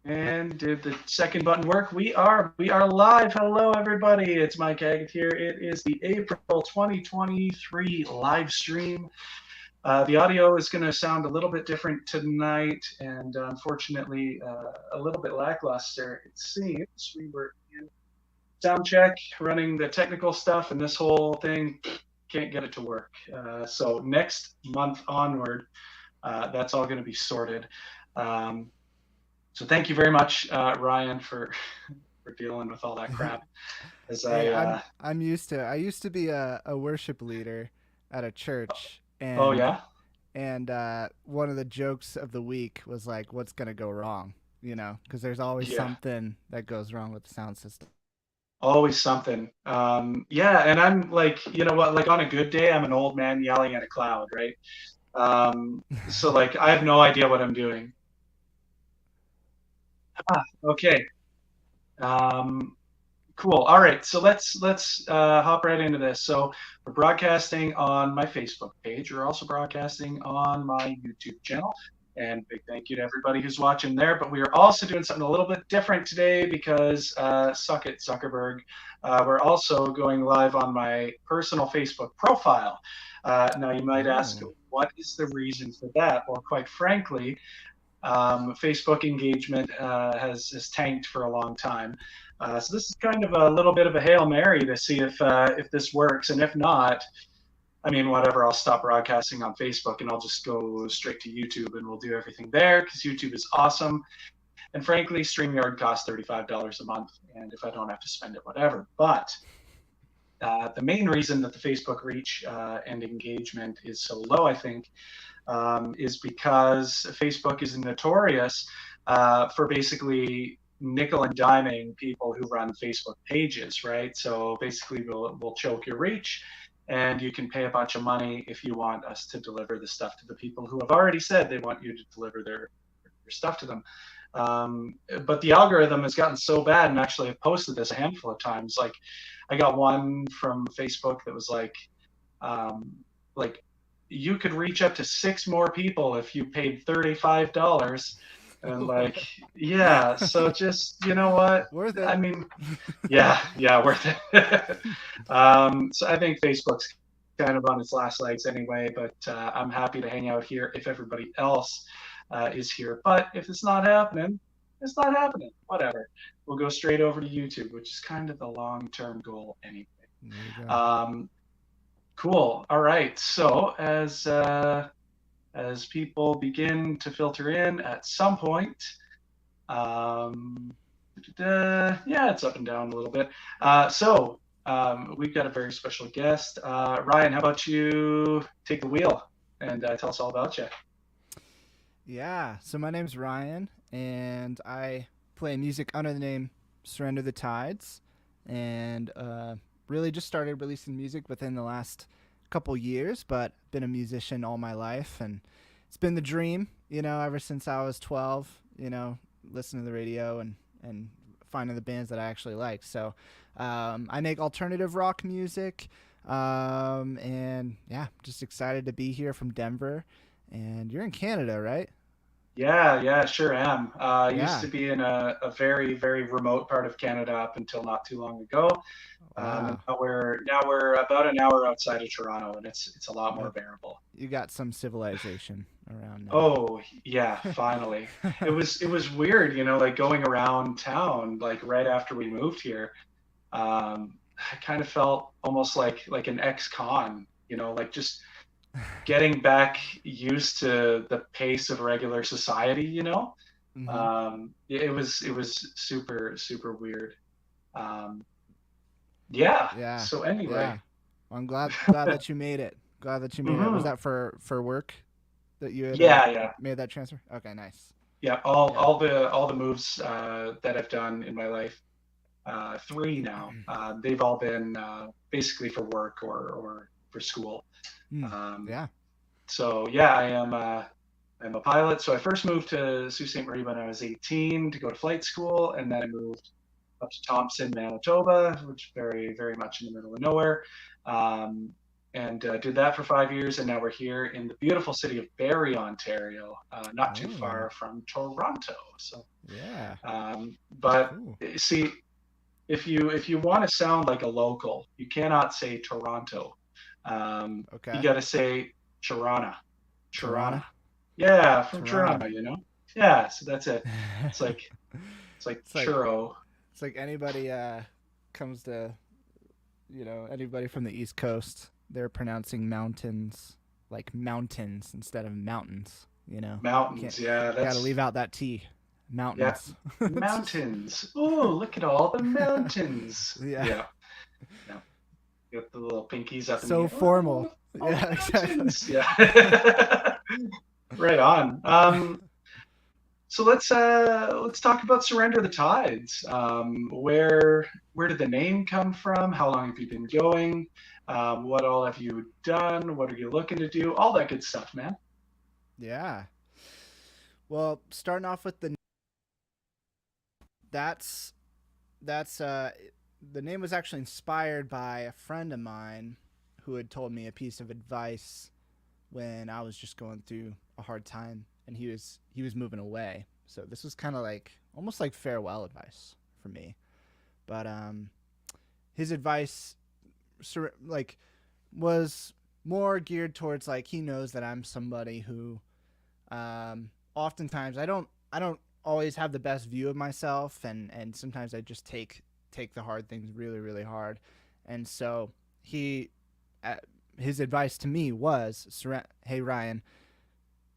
And did the second button work? We are live. Hello, everybody. It's Mike Agate here. It is the April 2023 live stream. The audio is going to sound a little bit different tonight, and unfortunately, a little bit lackluster. It seems we were in sound check, running the technical stuff, and this whole thing can't get it to work. So next month onward, that's all going to be sorted. Um, so thank you very much, Ryan, for for dealing with all that crap. As Hey, I I'm used to. I used to be a worship leader at a church, oh yeah, and one of the jokes of the week was like, "What's gonna go wrong?" You know, because there's always yeah, something that goes wrong with the sound system. always something. Yeah, and I'm like, you know what? Like on a good day, I'm an old man yelling at a cloud, right? So like, I have no idea what I'm doing. Okay. Um, Cool. All right. So let's hop right into this. So we're broadcasting on my Facebook page. We're also broadcasting on my YouTube channel. And big thank you to everybody who's watching there. But we are also doing something a little bit different today because suck it, Zuckerberg. We're also going live on my personal Facebook profile. Now you might ask, Oh. what is the reason for that? Well, quite frankly, Facebook engagement has tanked for a long time. So this is kind of a little bit of a Hail Mary to see if this works, and if not, I mean, whatever. I'll stop broadcasting on Facebook and I'll just go straight to YouTube and we'll do everything there because YouTube is awesome. And frankly, StreamYard costs $35 a month, and if I don't have to spend it, whatever. But the main reason that the Facebook reach and engagement is so low, I think, is because Facebook is notorious for basically nickel and diming people who run Facebook pages, right? So basically, we'll choke your reach, and you can pay a bunch of money if you want us to deliver the stuff to the people who have already said they want you to deliver their stuff to them. But the algorithm has gotten so bad, and actually, I've posted this a handful of times. Like, I got one from Facebook that was um, like you could reach up to six more people if you paid $35. And like, yeah, so just, you know what? Worth I it. mean, yeah, worth it. So I think Facebook's kind of on its last legs anyway, but I'm happy to hang out here if everybody else is here. But if it's not happening, it's not happening. Whatever. We'll go straight over to YouTube, which is kind of the long-term goal anyway. There you go. Um, Cool. All right. So as people begin to filter in at some point, um, yeah, it's up and down a little bit. We've got a very special guest. Ryan, how about you take the wheel and tell us all about you? Yeah. So my name's Ryan, and I play music under the name Surrender the Tides, and really just started releasing music within the last couple years, but been a musician all my life, and it's been the dream, ever since I was 12. Listening to the radio and finding the bands that I actually like. So I make alternative rock music, and yeah, just excited to be here from Denver. And you're in Canada, right? Yeah, sure am. I used Yeah. to be in a very, very remote part of Canada up until not too long ago. And Wow. now we're about an hour outside of Toronto, and it's a lot more Okay. bearable. You got some civilization around now. Oh, yeah, finally. It was weird, like going around town, like right after we moved here. I kind of felt almost like an ex-con, like just getting back used to the pace of regular society. Mm-hmm. It was super, super weird. Um, yeah. Yeah. So Yeah. anyway, Well, I'm glad that you made it. Glad that you made it. Was hmm that for work that you had yeah. made that transfer? Okay, nice. Yeah, all Yeah. all the all the moves that I've done in my life, three now. They've all been basically for work or for school. Hmm. Um, Yeah. so yeah, I'm a pilot. So I first moved to Sault Ste. Marie when I was 18 to go to flight school, and then I moved up to Thompson, Manitoba, which is very very much in the middle of nowhere. Um, and did that for 5 years. And now we're here in the beautiful city of Barrie, Ontario, not too Oh, far from Toronto. So, yeah. but Cool. see, if you want to sound like a local, you cannot say Toronto. You Okay. got to say Toronto. Toronto. Tirana. Yeah, from Tirana. Toronto, you know. Yeah, so that's it. It's like it's like It's like churro. it's like anybody comes to, anybody from the East Coast, they're pronouncing mountains like mountains instead of mountains. You can't. Mountains. Yeah, You got to that's leave out that T. yeah. Mountains. Mountains. Oh, look at all the mountains. Yeah. Yeah. Yeah. Get the little pinkies up in the So air. Oh, formal. all the Yeah, exactly. mountains. Yeah. Right on. So let's talk about Surrender the Tides. Where did the name come from? How long have you been going? What all have you done? What are you looking to do? All that good stuff, man. Yeah. Well, starting off with that's that's the name was actually inspired by a friend of mine who had told me a piece of advice when I was just going through a hard time, and he was moving away. So this was kind of like almost like farewell advice for me. But his advice like was more geared towards like he knows that I'm somebody who oftentimes I don't always have the best view of myself, and sometimes I just take the hard things really really hard, and so he uh, his advice to me was hey Ryan,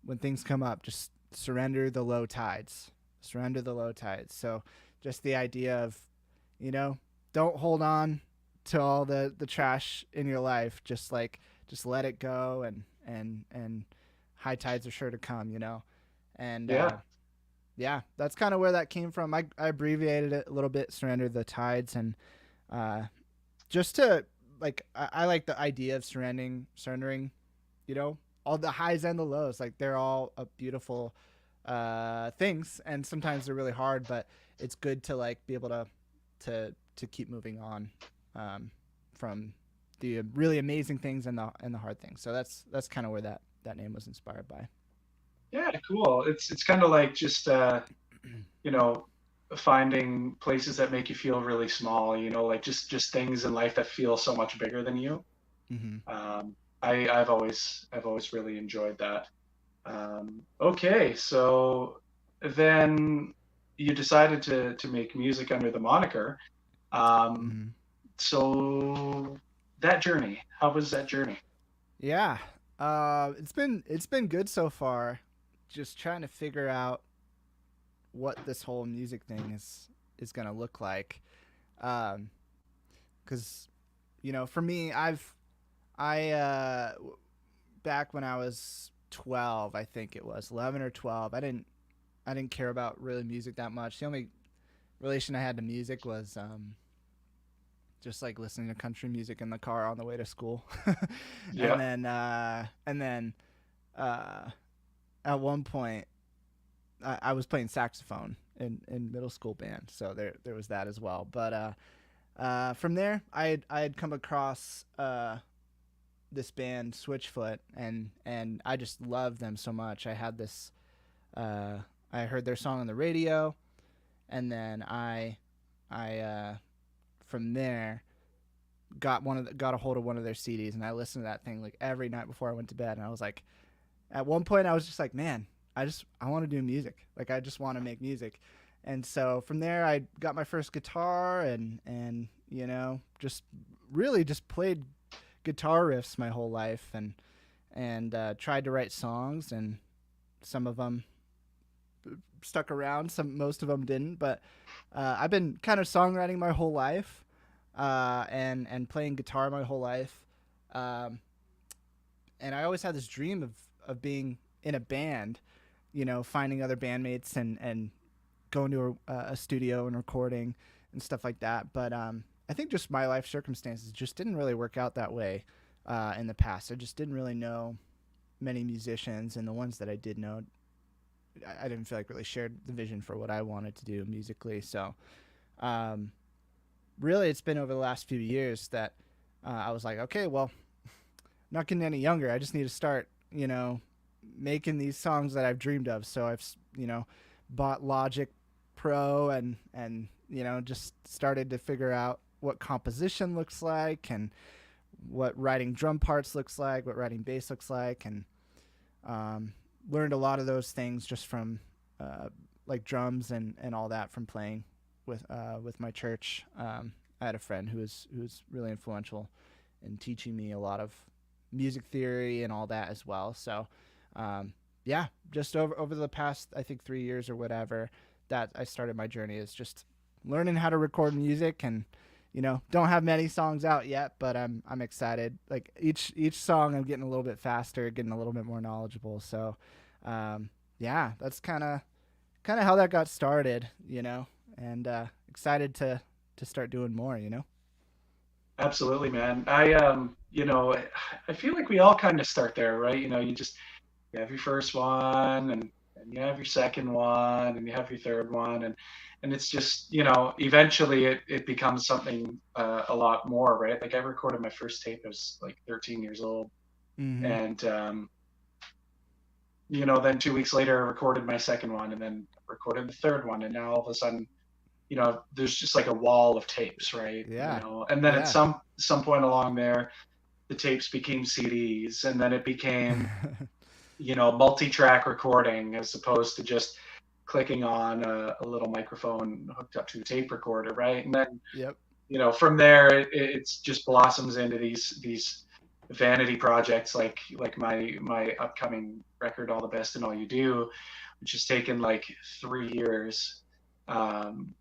when things come up, just surrender the low tides. Surrender the low tides. So just the idea of, you know, don't hold on to all the trash in your life. Just let it go, and high tides are sure to come. And Yeah. yeah, that's kind of where that came from. I abbreviated it a little bit, surrender the tides, and uh, just to like I like the idea of surrendering, you know, all the highs and the lows. Like they're all a beautiful things, and sometimes they're really hard, but it's good to like be able to keep moving on from the really amazing things and the hard things. So that's kind of where that name was inspired by. Yeah, cool. It's kind of like just you know, finding places that make you feel really small, like just things in life that feel so much bigger than you. Mm-hmm. I've always really enjoyed that. Okay, so then you decided to make music under the moniker. Um, Mm-hmm. so that journey, how was that journey? Yeah. It's been good so far. Just trying to figure out what this whole music thing is gonna look like. Um, because for me, I back when I was 12, I think it was 11 or 12. I didn't care about really music that much. The only relation I had to music was just like listening to country music in the car on the way to school. and Yeah, then uh at one point I was playing saxophone in middle school band, so there was that as well. But from there, I had come across this band Switchfoot, and I just loved them so much. I had this uh, I heard their song on the radio, and then I from there got a hold of one of their CDs, and I listened to that thing like every night before I went to bed. And I was like, at one point, I was just like, man, I want to do music. Like I just want to make music. And so from there, I got my first guitar, and just really just played guitar riffs my whole life, and tried to write songs, and some of them stuck around. Most of them didn't, but I've been kind of songwriting my whole life, and playing guitar my whole life, um, and I always had this dream of being in a band, finding other bandmates and going to a studio and recording and stuff like that. But I think just my life circumstances just didn't really work out that way in the past. I just didn't really know many musicians, and the ones that I did know, I didn't feel like really shared the vision for what I wanted to do musically. So um, really, it's been over the last few years that I was like, okay, well, not getting any younger. I just need to start, making these songs that I've dreamed of. So I've, bought Logic Pro and just started to figure out what composition looks like and what writing drum parts looks like, what writing bass looks like, and learned a lot of those things just from like drums and all that from playing with my church. I had a friend who was really influential in teaching me a lot of music theory and all that as well. So yeah, just over the past I think 3 years or whatever that I started my journey is just learning how to record music and don't have many songs out yet, but I'm excited. Like each song I'm getting a little bit faster, getting a little bit more knowledgeable. So yeah, that's kind of how that got started, and excited to start doing more. Absolutely, man. I feel like we all kind of start there, right? You have your first one, and you have your second one, and you have your third one, and it's just, eventually it becomes something a lot more, right? Like I recorded my first tape. I was like 13 years old, Mm-hmm. and then 2 weeks later I recorded my second one, and then recorded the third one, and now all of a sudden, there's just like a wall of tapes, right? Yeah. And then at Yeah. some point along there, the tapes became CDs, and then it became, multi-track recording as opposed to just clicking on a little microphone hooked up to a tape recorder, right? And then, Yep. from there, it's just blossoms into these vanity projects like my upcoming record, All the Best and All You Do, which has taken like 3 years. Um,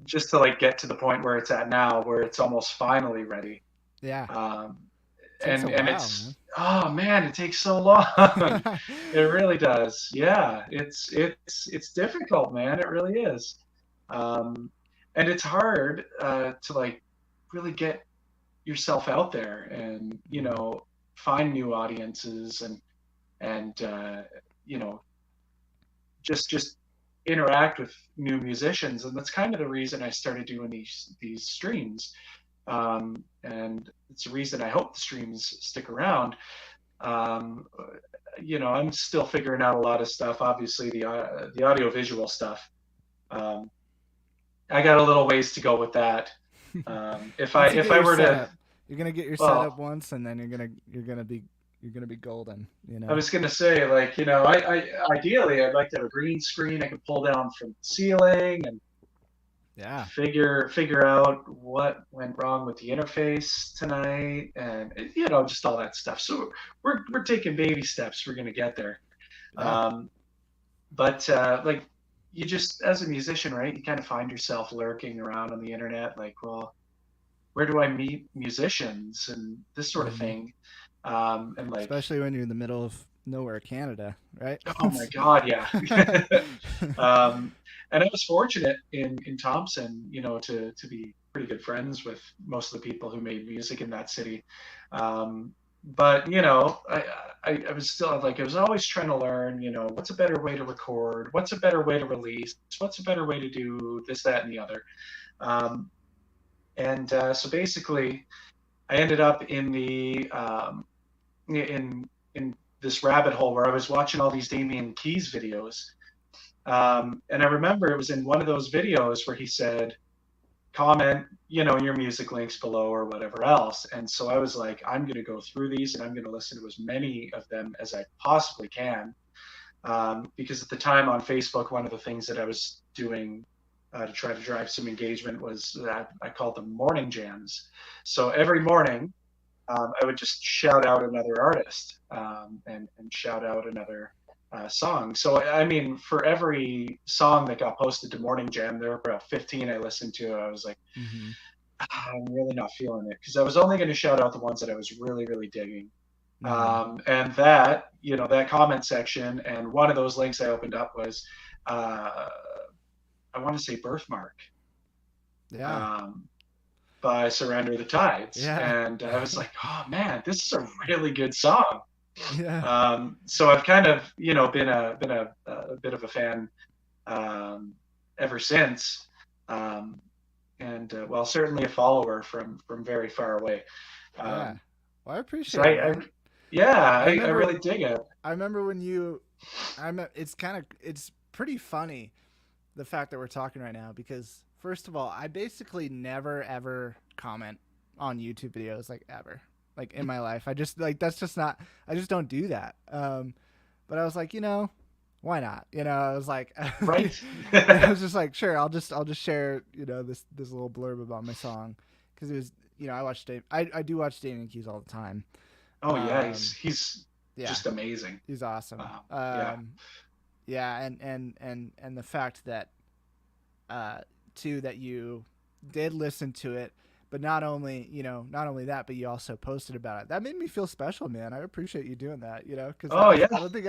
just to like get to the point where it's at now, where it's almost finally ready. Yeah. Um, Takes a and while, it's, oh man, it takes so long. man. It really does. Yeah, it's difficult, man. It really is. Um, and it's hard to like really get yourself out there and find new audiences and you know just interact with new musicians, and that's kind of the reason I started doing these streams. And it's a reason I hope the streams stick around. um, I'm still figuring out a lot of stuff. Obviously, the audio visual stuff. um, I got a little ways to go with that. If I Once you if get I your were to, setup, you're gonna get your setup well, once, and then you're gonna be golden. I was gonna say, like, I ideally I'd like to have a green screen I can pull down from the ceiling and Yeah. figure out what went wrong with the interface tonight, and just all that stuff. So we're taking baby steps. We're gonna get there. Yeah. um, but like, you just, as a musician, right, you kind of find yourself lurking around on the internet, like, well, where do I meet musicians and this sort of Hmm. thing. And like, Especially when you're in the middle of nowhere, Canada, right? oh my god, yeah. um, and I was fortunate in Thompson, to be pretty good friends with most of the people who made music in that city. But I was still like, I was always trying to learn, what's a better way to record, what's a better way to release, what's a better way to do this, that, and the other. um, and so basically I ended up in this rabbit hole where I was watching all these Damien Keys videos. And I remember it was in one of those videos where he said, comment, your music links below or whatever else. And so I was like, I'm going to go through these and I'm going to listen to as many of them as I possibly can. Because at the time on Facebook, one of the things that I was doing to try to drive some engagement was that I called them morning jams. So every morning, I would just shout out another artist, and shout out another song. So, I mean, for every song that got posted to Morning Jam, there were about 15 I listened to. I was like, Hmm. I'm really not feeling it, because I was only going to shout out the ones that I was really, really digging. Hmm. And that comment section, and one of those links I opened up was, uh, I want to say Birthmark. Yeah. Um, by Surrender the Tides. Yeah. And I was like, oh man, this is a really good song. Yeah. So I've kind of, been a bit of a fan ever since. And well, certainly a follower from very far away. Yeah. Um, Well, I so appreciate it, man. Yeah, I I remember really dig it. I remember when you it's pretty funny the fact that we're talking right now because first of all, I basically never ever comment on YouTube videos like ever. Like in my life. I just like that's just not I just don't do that. But I was like, why not? I was like Right. I was just like, sure, I'll just share, this little blurb about my song cuz it was, I do watch Damien Hughes all the time. Oh yeah, Um he's yeah, just amazing. he's awesome. Yeah. Yeah, and the fact that uh too that you did listen to it, but not only that, but you also posted about it. That made me feel special, man. I appreciate you doing that, because Oh yeah. I don't think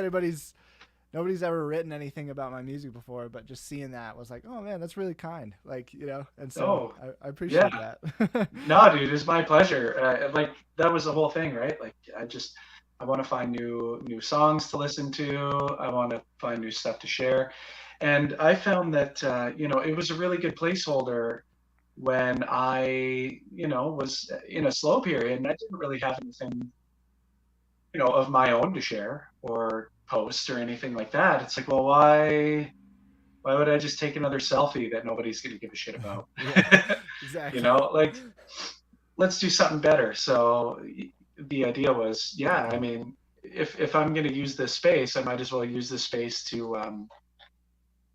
nobody's ever written anything about my music before, but just seeing that was like, oh man, that's really kind. Like, and so Oh I appreciate yeah. that. No, dude, it's my pleasure. Like that was the whole thing, right? Like I want to find new songs to listen to. I want to find new stuff to share, and I found that it was a really good placeholder when I was in a slow period and I didn't really have anything of my own to share or post or anything like that. It's like, well, why would I just take another selfie that nobody's going to give a shit about? Yeah, exactly. Like let's do something better. So the idea was, yeah, I mean, if I'm going to use this space, I might as well use this space to,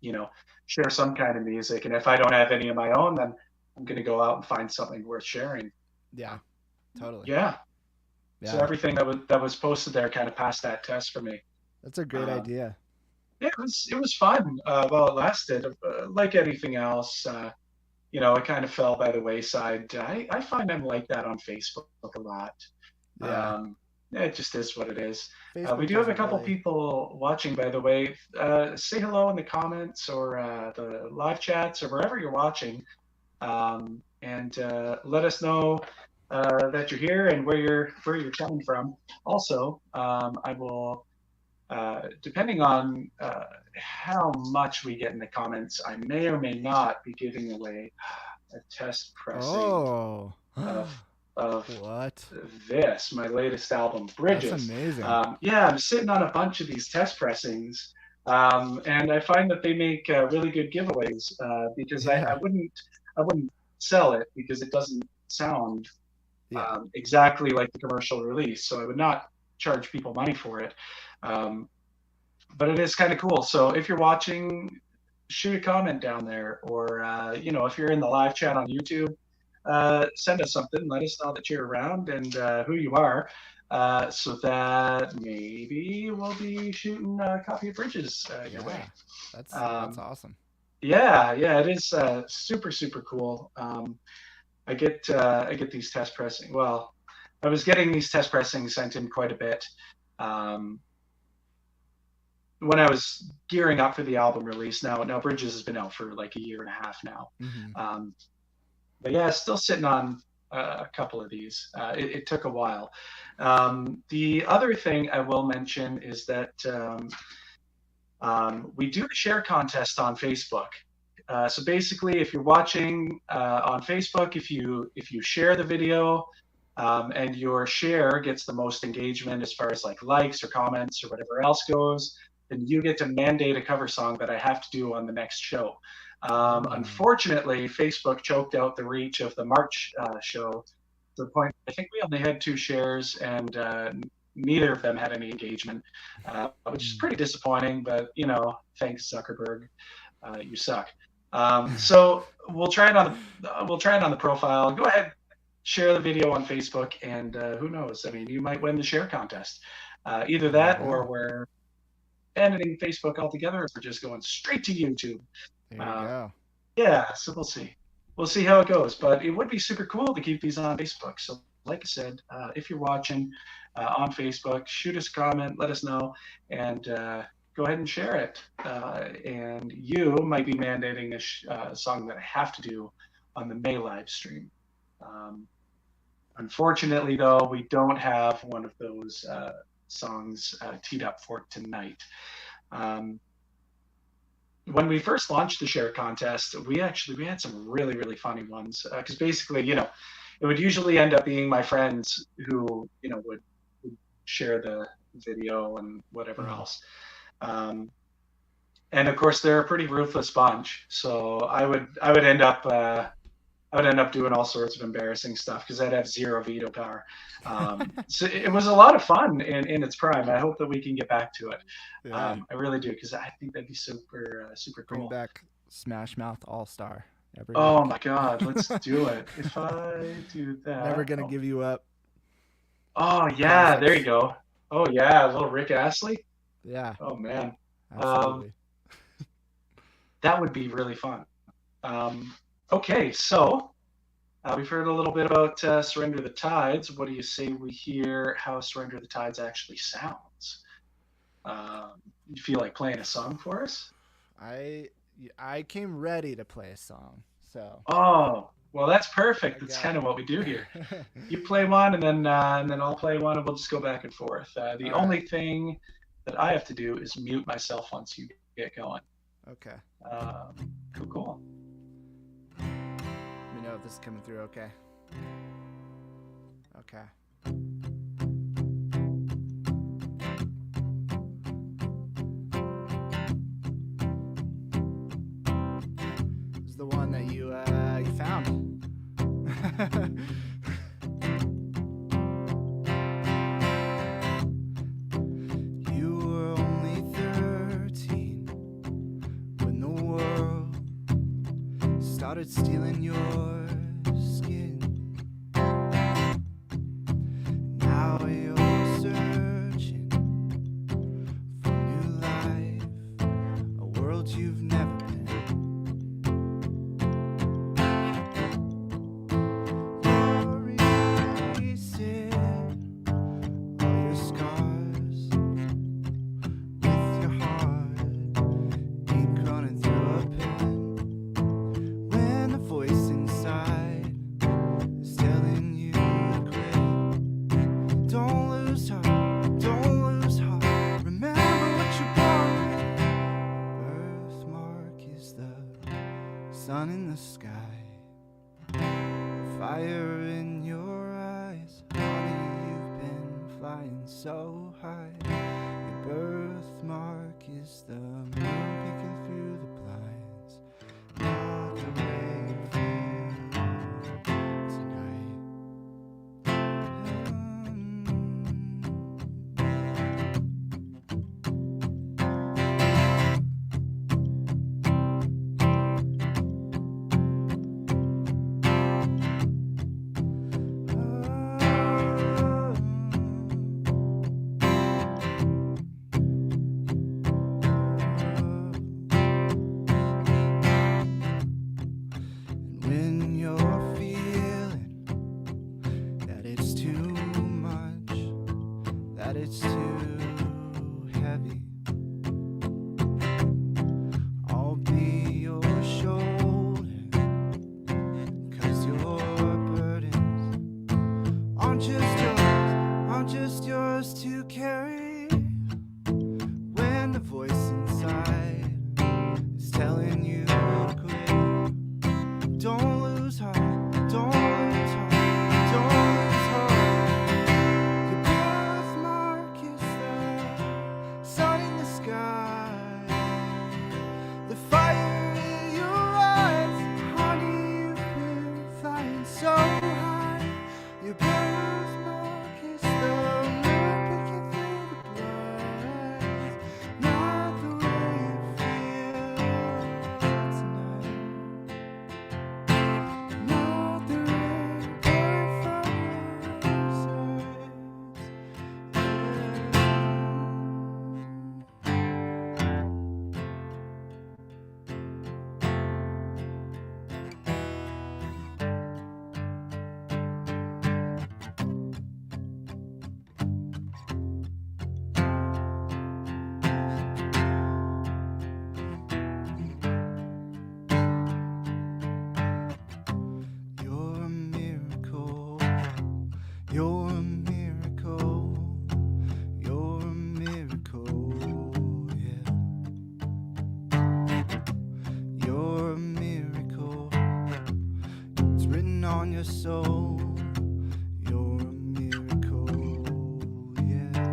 you know, share some kind of music. And if I don't have any of my own, then I'm going to go out and find something worth sharing. Yeah, totally. Yeah. So Yeah, everything that was posted there kind of passed that test for me. that's a great Um, idea. yeah, it was fun while it lasted. Like anything else, it kind of fell by the wayside. I find I'm like that on Facebook a lot. Yeah, Um, it just is what it is. We Facebook do have a doesn't couple really. people watching, by the way. Say hello in the comments or the live chats or wherever you're watching, and let us know that you're here and where you're coming from. Also, I will, depending on how much we get in the comments, I may or may not be giving away a test pressing Oh, of of what? this, my latest album, That's Bridges. amazing. Yeah, I'm sitting on a bunch of these test pressings, and I find that they make really good giveaways because I, Yeah, I wouldn't sell it because it doesn't sound yeah. exactly like the commercial release, so I would not charge people money for it. Um, but it is kind of cool. So if you're watching, shoot a comment down there, or if you're in the live chat on YouTube, send us something. Let us know that you're around and who you are, so that maybe we'll be shooting a copy of Bridges your way. Yeah, that's Um, awesome. yeah, it is super super cool. I get these test pressing. Well, I was getting these test pressings sent in quite a bit. Um, when I was gearing up for the album release. Now Bridges has been out for like a year and a half now. Hmm. Um, but yeah, still sitting on a couple of these. It took a while. The other thing I will mention is that we do a share contest on Facebook. So basically, if you're watching on Facebook, if you share the video and your share gets the most engagement as far as like likes or comments or whatever else goes, then you get to mandate a cover song that I have to do on the next show. Oh, Unfortunately, Facebook choked out the reach of the March show to the point I think we only had 2 shares and neither of them had any engagement, which is mm. pretty disappointing. But thanks Zuckerberg, you suck. So we'll try it on the profile. Go ahead, share the video on Facebook, and who knows? I mean, you might win the share contest. Either There you that, or go. we're abandoning Facebook altogether, or we're just going straight to YouTube. There you Uh, go. yeah, so we'll see. We'll see how it goes. But it would be super cool to keep these on Facebook. So, like I said, if you're watching on Facebook, shoot us a comment, let us know, and go ahead and share it. And you might be mandating a song that I have to do on the May live stream. Um, Unfortunately, though, we don't have one of those songs teed up for tonight. Um, when we first launched the share contest, we had some really really funny ones because basically, it would usually end up being my friends who would share the video and whatever else. And of course, they're a pretty ruthless bunch. So I would end up doing all sorts of embarrassing stuff because I'd have zero veto power. So it was a lot of fun in its prime. I hope that we can get back to it. Yeah. I really do, because I think that'd be super Bring cool. back Smash Mouth All-Star. Oh my God, let's do it. If I do that. Never gonna give you up. Oh yeah, there you go. Oh yeah, a little Rick Astley. Yeah. Oh man. Absolutely. That would be really fun. Okay, so we've heard a little bit about Surrender the Tides. What do you say we hear how Surrender the Tides actually sounds? You feel like playing a song for us? I came ready to play a song, so. Oh, well, that's perfect. That's kind of what we do here. You play one, and then I'll play one, and we'll just go back and forth. The only thing that I have to do is mute myself once you get going. Okay. Cool. Let me know if this is coming through okay. Okay. This is the one that you found. You were only 13 when the world started stealing your skin. Now you're searching for new life, a world you've never been. You're erasing all your scars with your heart, ink running through a pen. When the voice inside is telling you to quit, don't lose heart, don't lose heart. Remember what you're born with. Birthmark is the sun in the sky, fire in your eyes. Honey, you've been flying so high. Your birthmark is the moon peeking through the blinds. Not the way you feel tonight. And when you're feeling that it's too much, that it's too heavy, I'll be your shoulder, 'cause your burdens aren't just yours to carry. When the voice inside is telling you to quit, don't lose heart, don't lose heart, don't lose heart. Your birthmark is the sun in the sky, the fire in your eyes. Honey, you've been flying so high. Your birthmark is the moon peeking through the blinds. Not the way you feel tonight. Not the rain pouring from your sides. You're a miracle. You're a miracle. You're a miracle. Yeah. You're a miracle. It's written on your soul. You're a miracle. Yeah.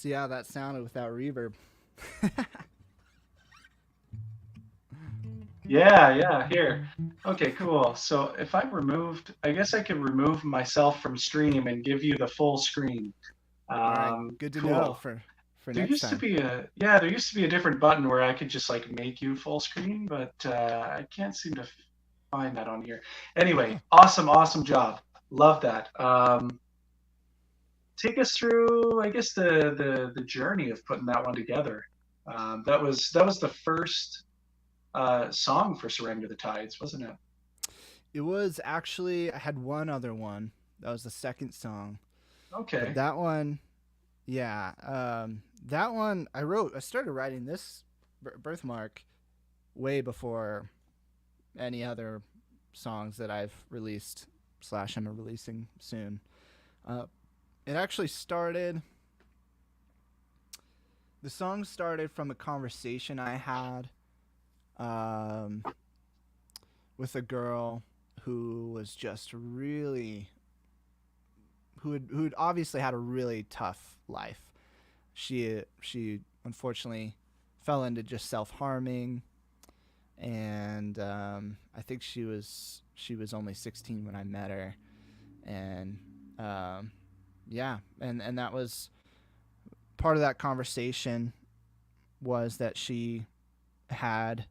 See how that sounded without reverb. Yeah, here. Okay, cool. So if I guess I could remove myself from stream and give you the full screen. All right, good to know Cool. for next time. There used to be a different button where I could just like make you full screen, but I can't seem to find that on here. Anyway, Huh. awesome job. Love that. Take us through, I guess, the journey of putting that one together. That was the first song for Surrender the Tides, wasn't it? It was actually I had one other one. That was the second song, but Okay. that one, yeah, that one I wrote. I started writing this birthmark way before any other songs that I've released slash I'm releasing soon. Uh, it actually started. The song started from a conversation I had um, with a girl who was just really who'd obviously had a really tough life. She unfortunately fell into just self harming, and I think she was only 16 when I met her, and yeah, and that was part of that conversation was that she had,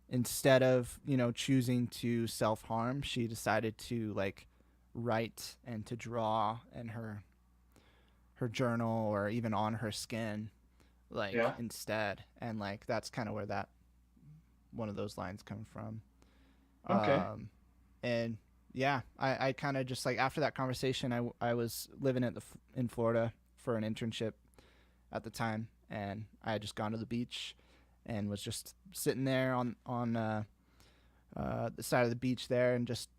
instead of choosing to self-harm, she decided to like write and to draw in her journal or even on her skin, like Yeah. instead. And like that's kind of where that one of those lines come from. Okay. And yeah, I kind of just like after that conversation, I was living in Florida for an internship at the time, and I had just gone to the beach and was just sitting there on the side of the beach there and just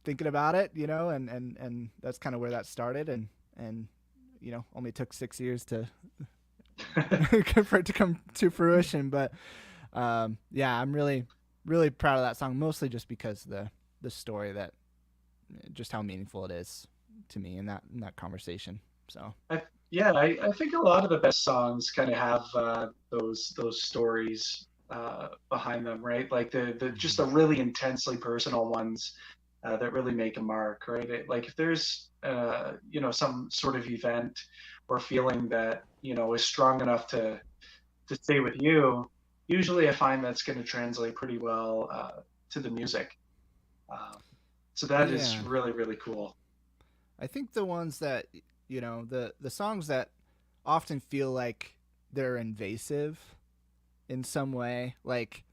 thinking about it, and that's kind of where that started, and only took 6 years to for it to come to fruition, but yeah, I'm really proud of that song, mostly just because the story, that just how meaningful it is to me in that conversation. So I think a lot of the best songs kind of have those stories behind them, right? Like the just mhm. the really intensely personal ones that really make a mark, right? Like if there's some sort of event or feeling that is strong enough to stay with you, usually I find that's going to translate pretty well to the music. Um, so that is Yeah, really cool. I think the ones that the songs that often feel like they're invasive in some way, like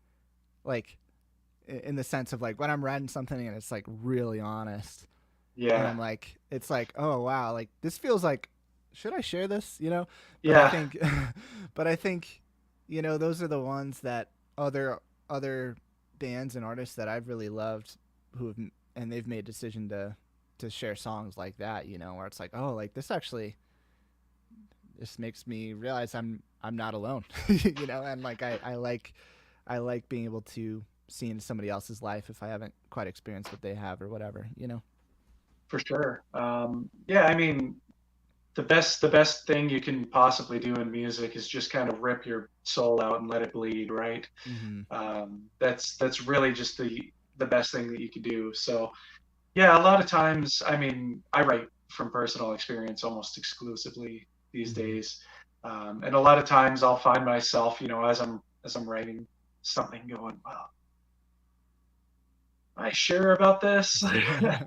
in the sense of like when I'm writing something and it's like really honest, and Yeah, I'm like, it's like, oh wow, like this feels like, should I share this? But I yeah, think, but I think, those are the ones that other bands and artists that I've really loved who have, and they've made a decision to share songs like that, where it's like, oh, like this makes me realize I'm not alone, and like I like being able to see into somebody else's life if I haven't quite experienced what they have or whatever. for sure. Yeah, I mean, the best thing you can possibly do in music is just kind of rip your soul out and let it bleed, right? Mm-hmm. That's really just the best thing that you could do. So yeah, a lot of times, I mean, I write from personal experience almost exclusively these Mm-hmm. days, and a lot of times I'll find myself, as I'm writing something, going, "Wow, am I sure about this?"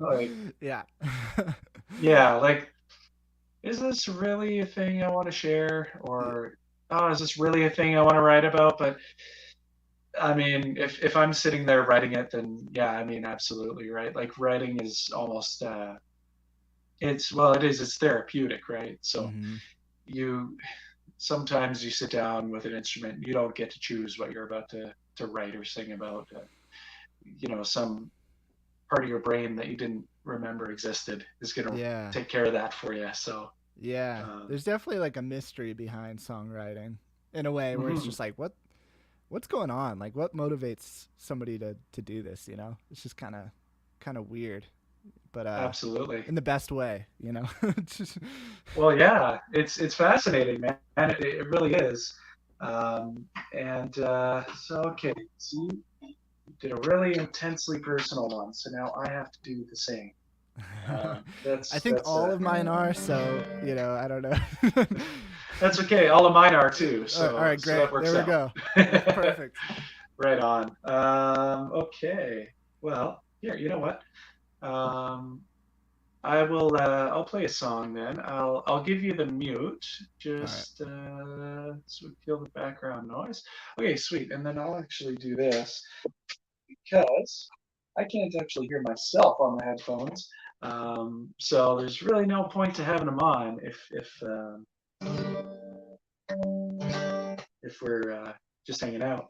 Like, Yeah. yeah, like, is this really a thing I want to share, or oh, is this really a thing I want to write about? But I mean, if I'm sitting there writing it, then yeah, I mean, absolutely, right? Like writing is almost it's therapeutic, right? So Mm-hmm. you sometimes you sit down with an instrument, you don't get to choose what you're about to write or sing about. Some part of your brain that you didn't remember existed is going to Yeah. take care of that for you. So Yeah. um, There's definitely like a mystery behind songwriting in a way where it's mhm. just like what's going on? Like what motivates somebody to do this, It's just kind of weird. but Absolutely. in the best way, you know. Well, yeah, it's fascinating, man. It really is. And so, okay, so you did a really intensely personal one, so now I have to do the same. I That's think all of mine are, so you know, I don't know. that's okay. All of mine are too, All so right, so that great. There works we out. go. That's perfect. Right on. Okay. Well, here, you know what? Um, I will. I'll play a song then. I'll give you the mute. All right. Just so we kill the background noise. Okay, sweet. And then I'll actually do this because I can't actually hear myself on the headphones. So there's really no point to having them on if we're just hanging out.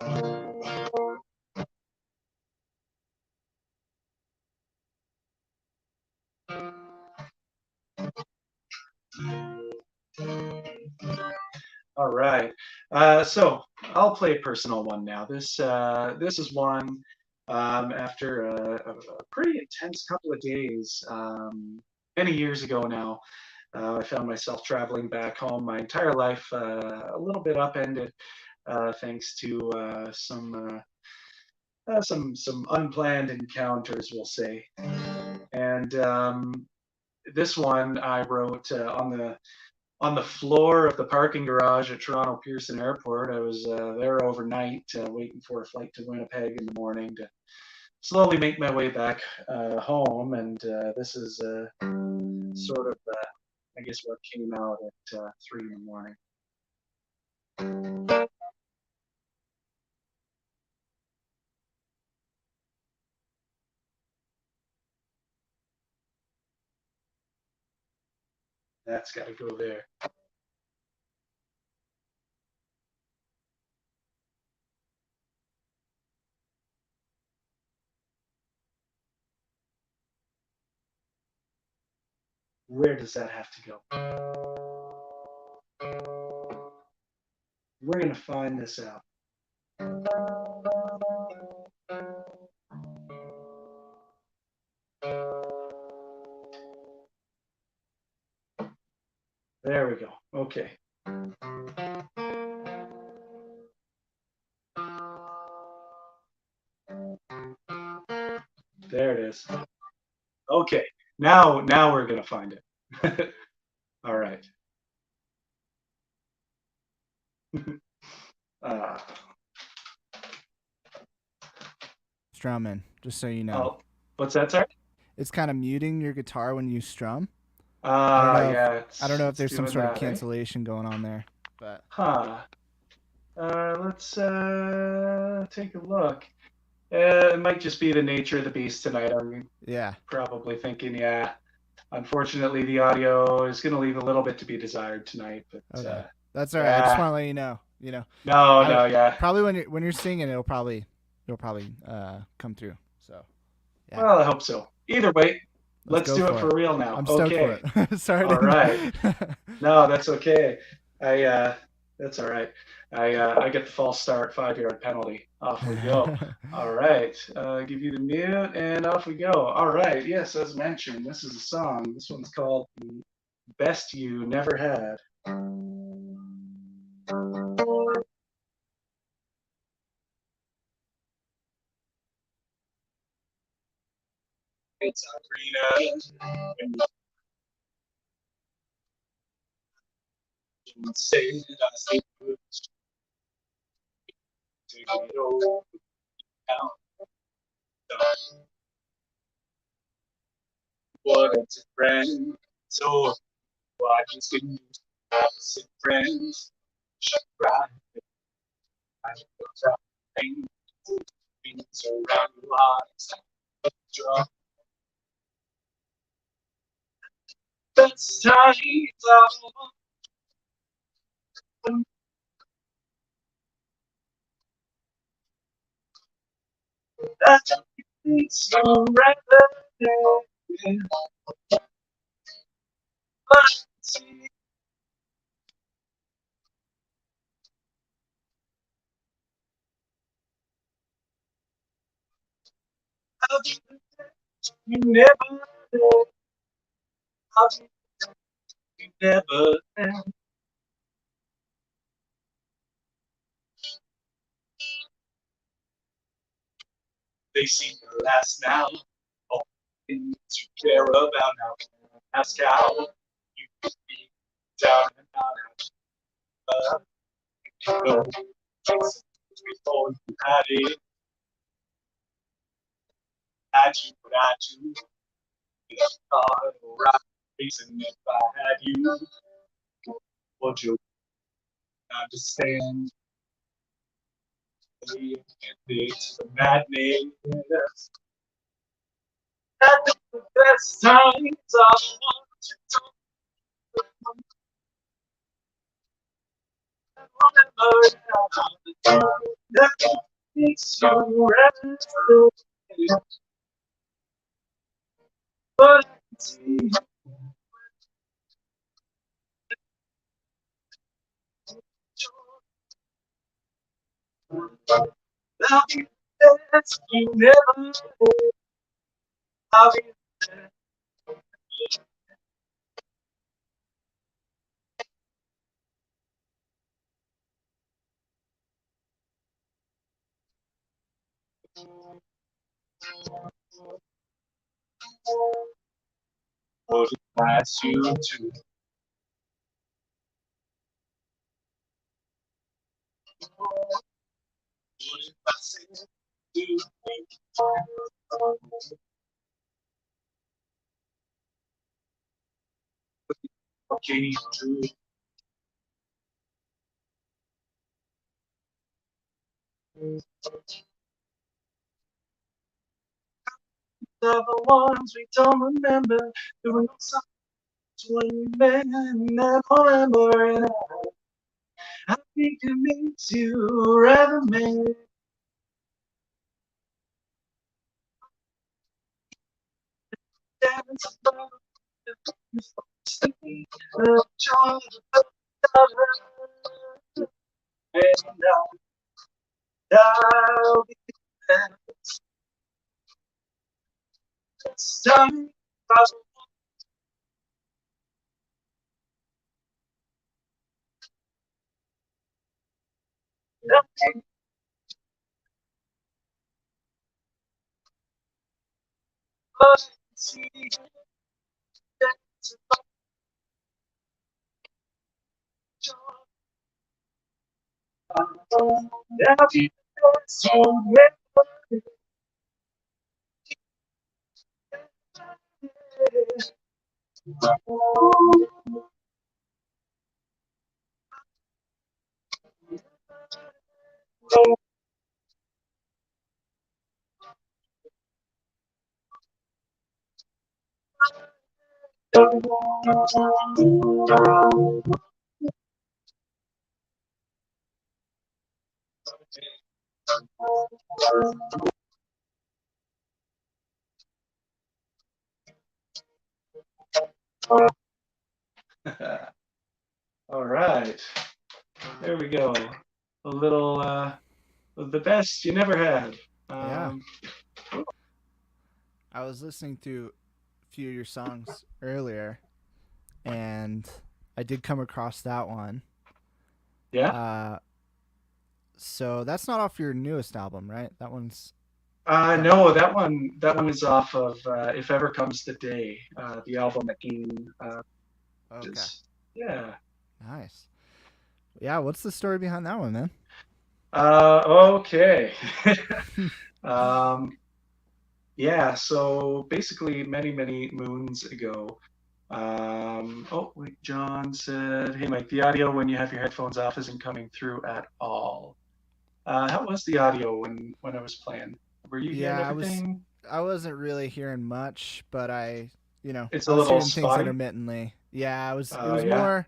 All right. So I'll play a personal one now. This is one after a pretty intense couple of days. Many years ago now, I found myself traveling back home. My entire life a little bit upended thanks to some unplanned encounters, we'll say. And this one I wrote on the floor of the parking garage at Toronto Pearson Airport. I was there overnight, waiting for a flight to Winnipeg in the morning to slowly make my way back home. And this is sort of, I guess, what came out at 3 in the morning. That's got to go there. Where does that have to go? We're going to find this out. There we go. Okay. There it is. Okay. Now we're gonna find it. All right. Uh, Strumming, just so you know. oh, what's that, sorry? It's kind of muting your guitar when you strum. Yeah, I don't know if it's there's some doing sort of that, eh? cancellation going on there, but Huh. Let's take a look. It might just be the nature of the beast tonight. I'm yeah. probably thinking, yeah. Unfortunately, the audio is going to leave a little bit to be desired tonight, but Okay. That's all right. I just yeah. want to let you know. You know, No, I no, yeah. probably when you're singing, it'll probably come through. So yeah, Well, I hope so. Either way, let's let's go do it for for it. real now. I'm stoked for Okay. it. Sorry All right. to. No, that's okay. I that's all right. I get the false start 5 yard penalty. Off we go. All right. Give you the mute and off we go. All right. Yes, as mentioned, this is a song. This one's called "Best You Never Had." It's arena when you say that I say good to get old now. What a friend. So why just didn't sit friends? Right. I things around your eyes. Drop that's tight that it's so rather you never never they seem to last now. All things you care about now. Ask how you can be down and out. No, before you had you, but I do. It's not the right reason if I had you. Would you understand? It's the madness. At the best times, I want to talk about that makes you rest. But see, I'll be best you never. I'll be would pass you to. Would I say to me? Okay, to the ones we don't remember. There were no signs when we met, and I don't remember. And I think it makes you rather man. Dance above the joy of the and I'll be time. Nothing but see dance above the I'll be so All right, there we go. A little of the best you never had. Yeah. I was listening to a few of your songs earlier, and I did come across that one. Yeah. So that's not off your newest album, right? That one's No, that one is off of If Ever Comes the Day, the album that Dean okay. is. Yeah. Nice. Yeah, what's the story behind that one, man? Okay. um, yeah, so basically many moons ago. Oh, wait, John said, "Hey Mike, the audio when you have your headphones off isn't coming through at all." How was the audio when I was playing? Were you hearing Yeah, everything? I wasn't really hearing much, but It's I a was little hearing things spotty. intermittently. Yeah, it was Yeah. more.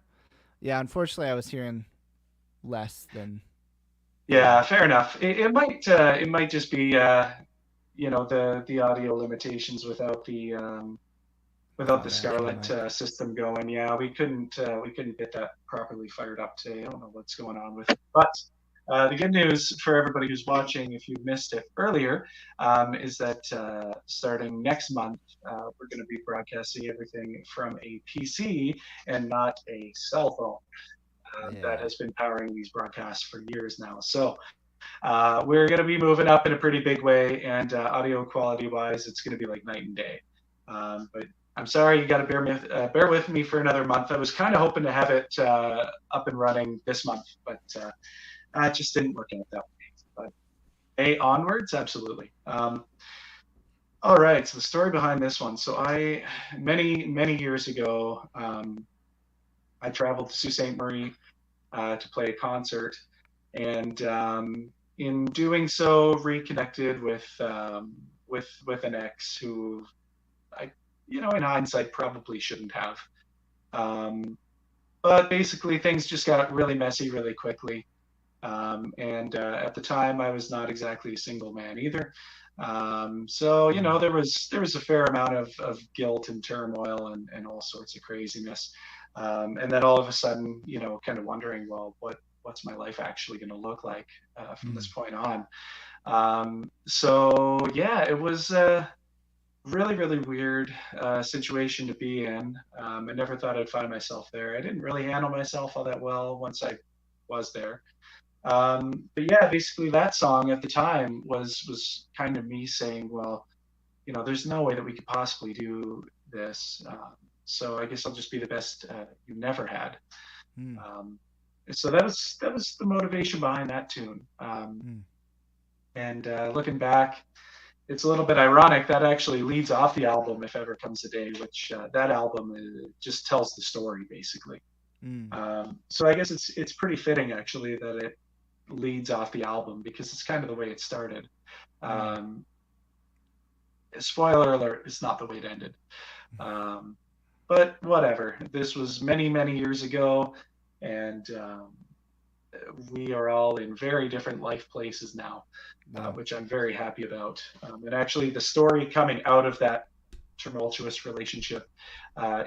Yeah, unfortunately, I was hearing less than. Yeah. Yeah, fair enough. It might just be the audio limitations without the Without an actual Scarlett mic. system going. Yeah, we couldn't get that properly fired up today. I don't know what's going on with it, but The good news for everybody who's watching, if you missed it earlier, is that starting next month, we're going to be broadcasting everything from a PC and not a cell phone. That Yeah. has been powering these broadcasts for years now. So we're going to be moving up in a pretty big way, and audio quality wise, it's going to be like night and day. But I'm sorry, you got to bear with me for another month. I was kind of hoping to have it up and running this month, but it just didn't work out that way. But A onwards, absolutely. All right, so the story behind this one. So many years ago, I traveled to Sault Ste. Marie to play a concert, and in doing so, reconnected with an ex who I, in hindsight, probably shouldn't have. Um, but basically, things just got really messy really quickly. And at the time, I was not exactly a single man either. So Mm. there was a fair amount of guilt and turmoil and all sorts of craziness. And then all of a sudden, kind of wondering, well, what's my life actually going to look like from Mm. this point on? So yeah, it was a really really weird situation to be in. I never thought I'd find myself there. I didn't really handle myself all that well once I was there. But yeah, basically that song at the time was kind of me saying, well, there's no way that we could possibly do this. So I guess I'll just be the best you never had. Mm. Um, so that was the motivation behind that tune. Mm. And looking back, it's a little bit ironic that actually leads off the album "If Ever Comes a Day," which that album just tells the story basically. Mm. So I guess it's pretty fitting actually that it leads off the album because it's kind of the way it started. Mm. Um, Spoiler alert, it's not the way it ended. Um, but whatever. This was many, many years ago, and we are all in very different life places now, Yeah. which I'm very happy about. And actually, the story coming out of that tumultuous relationship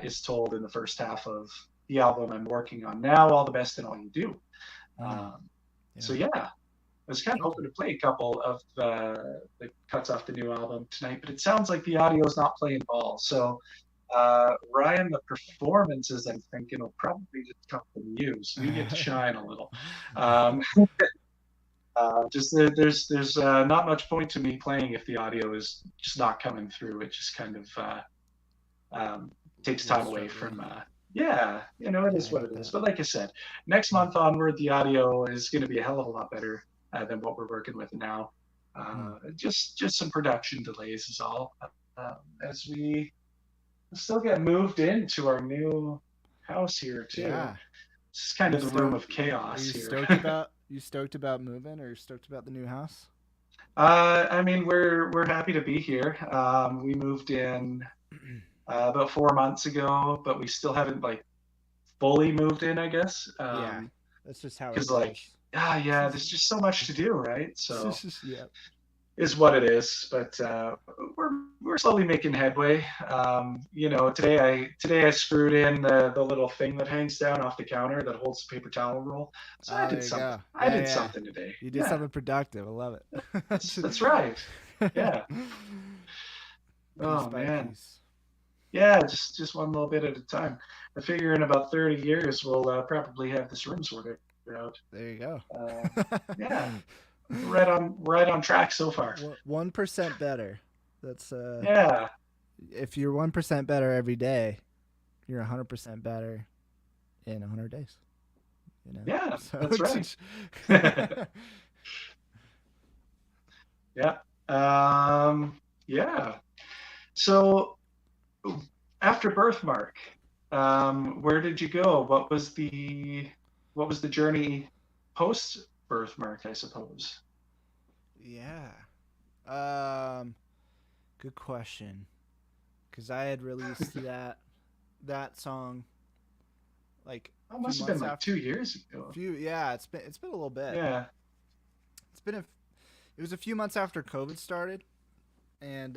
is told in the first half of the album I'm working on now, All the Best in All You Do. Mm. Um, so Yeah. yeah, I was kind of Thank you. hoping to play a couple of the cuts off the new album tonight, but it sounds like the audio is not playing ball. So Ryan, the performances I'm thinking will probably just come from you, so you get to shine a little. Um, just there's not much point to me playing if the audio is just not coming through. It just kind of takes A little time away struggly. from. Yeah, it Yeah, is I what get it is. that. But like I said, next Mm. month onward, the audio is going to be a hell of a lot better than what we're working with now. Mm. Just some production delays is all. As we still get moved into our new house here too. Yeah. This is kind You of the room stoked? of Are chaos you here. stoked about? You stoked about moving, or stoked about the new house? I mean, we're happy to be here. We moved in about 4 months ago, but we still haven't like fully moved in, I guess. Yeah, that's just how it Because like, goes. yeah, there's just so much to do, right? So Yeah. is what it is. But we're we're slowly making headway. Today I screwed in the little thing that hangs down off the counter that holds the paper towel roll. So I Oh, did there you something. go. I Yeah, did yeah. something today. You did Yeah, something productive. I love it. that's right. Yeah. Piece Oh by man. piece. Yeah, just one little bit at a time. I figure in about 30 years we'll probably have this room sorted out. There you go. Yeah, right on track so far. 1% better. That's Yeah, if you're 1% better every day, you're 100% better in 100 days. yeah, So that's right. Yeah. Yeah. So after birthmark, where did you go? What was the journey post birthmark, I suppose? yeah. Um, Good question. Because I had released that song like That a few must have been months like after. 2 years ago. Yeah, it's been a little bit. Yeah. It's been it was a few months after COVID started, and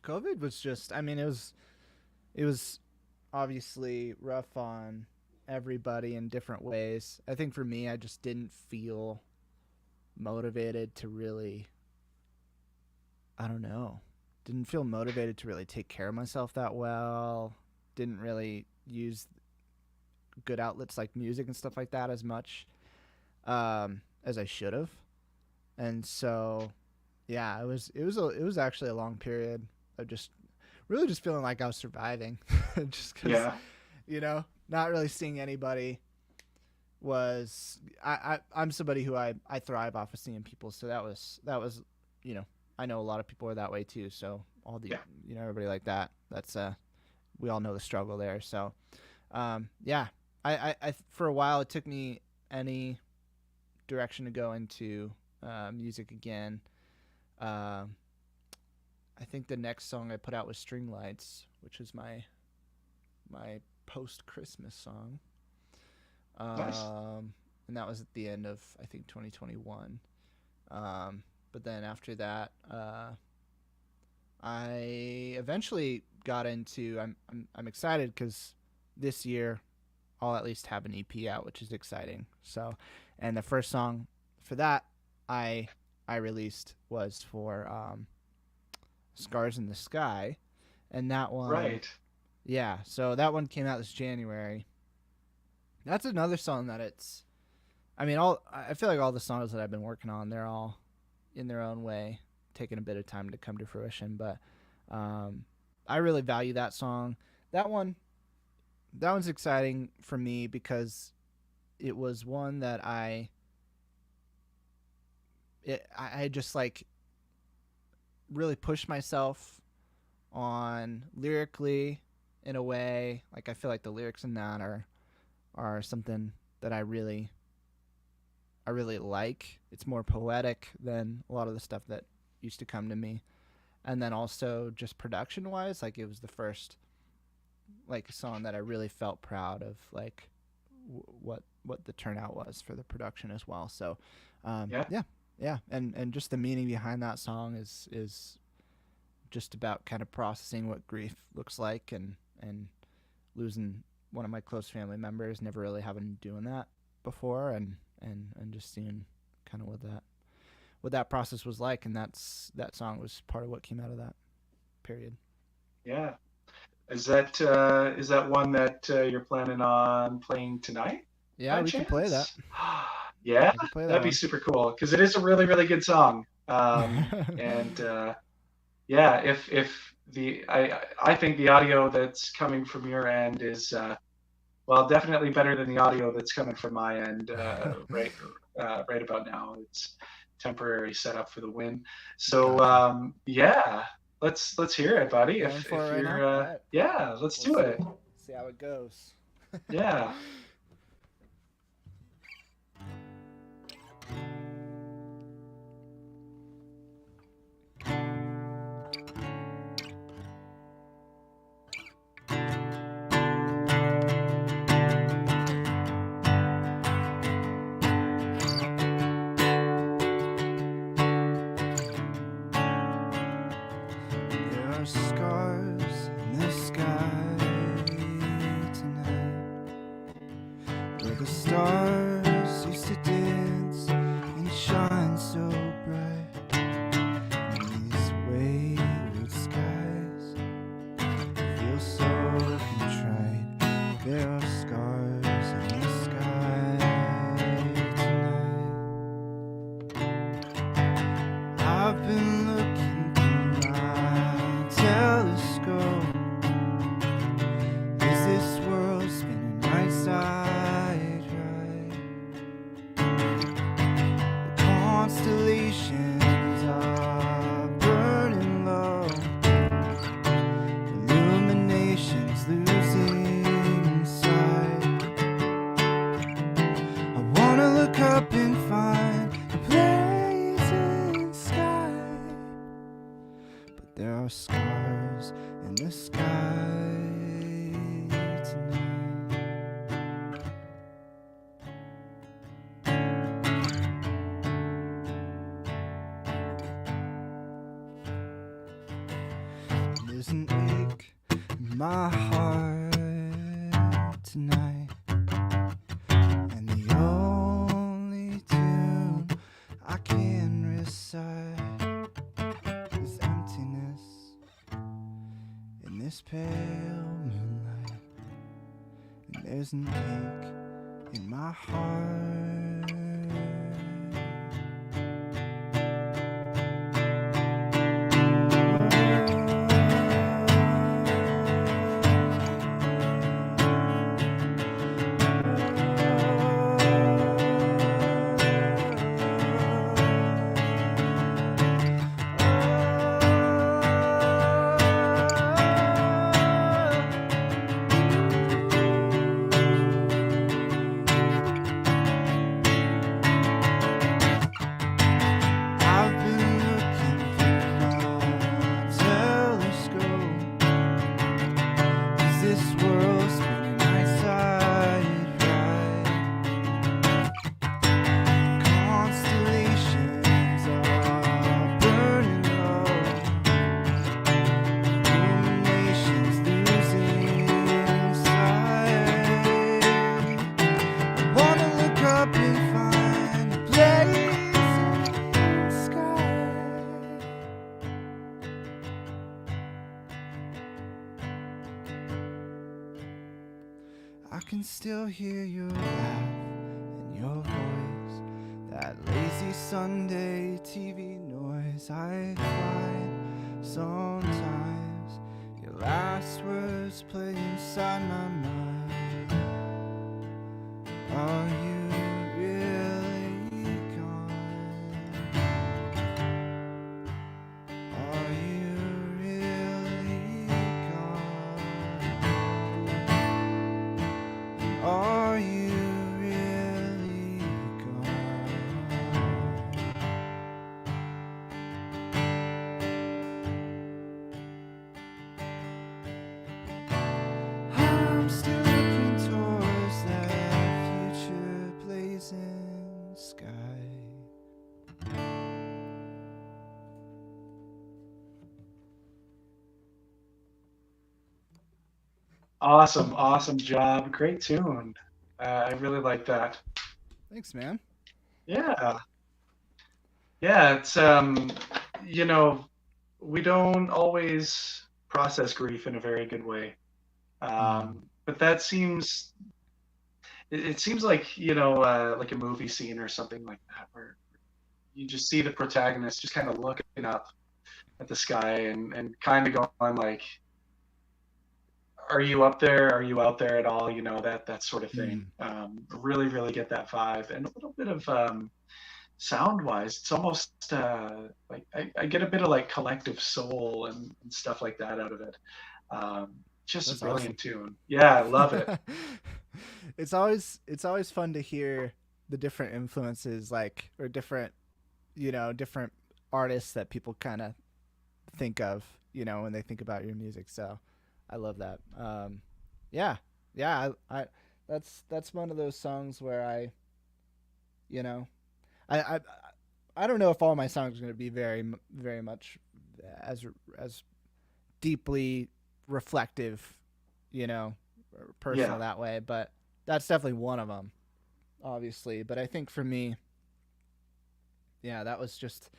COVID was just. I mean, it was obviously rough on everybody in different ways. I think for me, I just didn't feel motivated to really, I don't know, didn't feel motivated to really take care of myself that well. Didn't really use good outlets like music and stuff like that as much as I should have. And so, yeah, it was actually a long period of just really just feeling like I was surviving, just because Yeah. not really seeing anybody was I'm somebody who I thrive off of seeing people, so that was I know a lot of people are that way too. So all the Yeah. everybody like that. That's we all know the struggle there. So yeah, I for a while it took me any direction to go into music again. I think the next song I put out was String Lights, which is my post Christmas song. Nice. And that was at the end of I think 2021. But then after that, I eventually got into. I'm excited because this year I'll at least have an EP out, which is exciting. So, and the first song for that I released was for Scars in the Sky, and that one, Right. yeah. So that one came out this January. That's another song that it's. I mean, I feel like all the songs that I've been working on, they're all in their own way, taking a bit of time to come to fruition. But I really value that song. That one's exciting for me because it was one that I just like really pushed myself on lyrically in a way. Like I feel like the lyrics in that are something that I really like. It's more poetic than a lot of the stuff that used to come to me. And then also just production wise, like it was the first like song that I really felt proud of, like what the turnout was for the production as well. So Yeah. yeah, and just the meaning behind that song is just about kind of processing what grief looks like, and losing one of my close family members, never really having doing that before, and just seeing kind of what that process was like, and that song was part of what came out of that period. Yeah. Is that one that you're planning on playing tonight Yeah, by we can play that. chance? Yeah, I can play that that'd be one. super cool because it is a really, really good song. And yeah, if the I think the audio that's coming from your end is well, definitely better than the audio that's coming from my end right about now. It's temporary setup for the win. So Gotcha. yeah, let's hear it, buddy. Going for If it right now. you're All right. yeah, let's We'll do see. it. See how it goes. Yeah. There are scars in the sky tonight, where the stars used to dance and shine so bright. And these wayward skies feel so contrite. There are scars in the sky tonight. I've been looking through my telescope. Is this world spinning right side right? The constellations are burning low. Illuminations losing sight. I wanna look up and find a blazing sky, but there are scars in the sky tonight. There's an ache in my heart tonight. there's an ache in my heart. I've been looking through my telescope. Is this world spinning eyesight right? Constellations are burning low. Illuminations losing sight. I wanna look up and find a place in the sky. I can still hear your laugh and your voice, that lazy Sunday TV noise. I find sometimes your last words play inside my mind. Are you really gone? Are you really gone? Are you really gone? I'm still looking towards that future blazing sky. Awesome, awesome job. Great tune. I really like that. Thanks, man. Yeah, yeah. It's you know, we don't always process grief in a very good way. But that seems it seems like like a movie scene or something like that, where you just see the protagonist just kind of looking up at the sky and kind of going like, "Are you up there? Are you out there at all?" That sort of thing. Mm. Really, really get that vibe, and a little bit of sound wise, it's almost like I get a bit of like collective soul and stuff like that out of it. Just a That's awesome. brilliant tune. Yeah, I love it. It's always fun to hear the different influences, like, or different artists that people kind of think of, when they think about your music. So I love that. Yeah, yeah. That's one of those songs where you know, I I I don't know if all my songs are going to be very much as as deeply reflective, or personal Yeah, that way, but that's definitely one of them, obviously. But I think for me, yeah, that was just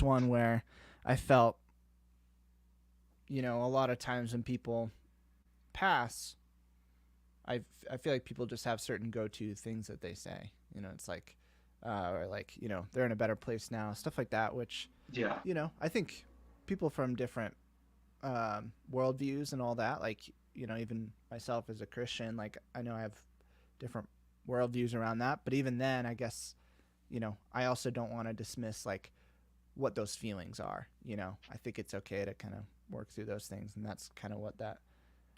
one where I felt, a lot of times when people pass, I feel like people just have certain go-to things that they say. It's like, or like, they're in a better place now, stuff like that. Which, yeah, I think people from different worldviews and all that, like, even myself as a Christian, like, I know I have different worldviews around that. But even then, I guess, I also don't want to dismiss like what those feelings are. I think it's okay to kind of work through those things, and that's kind of what that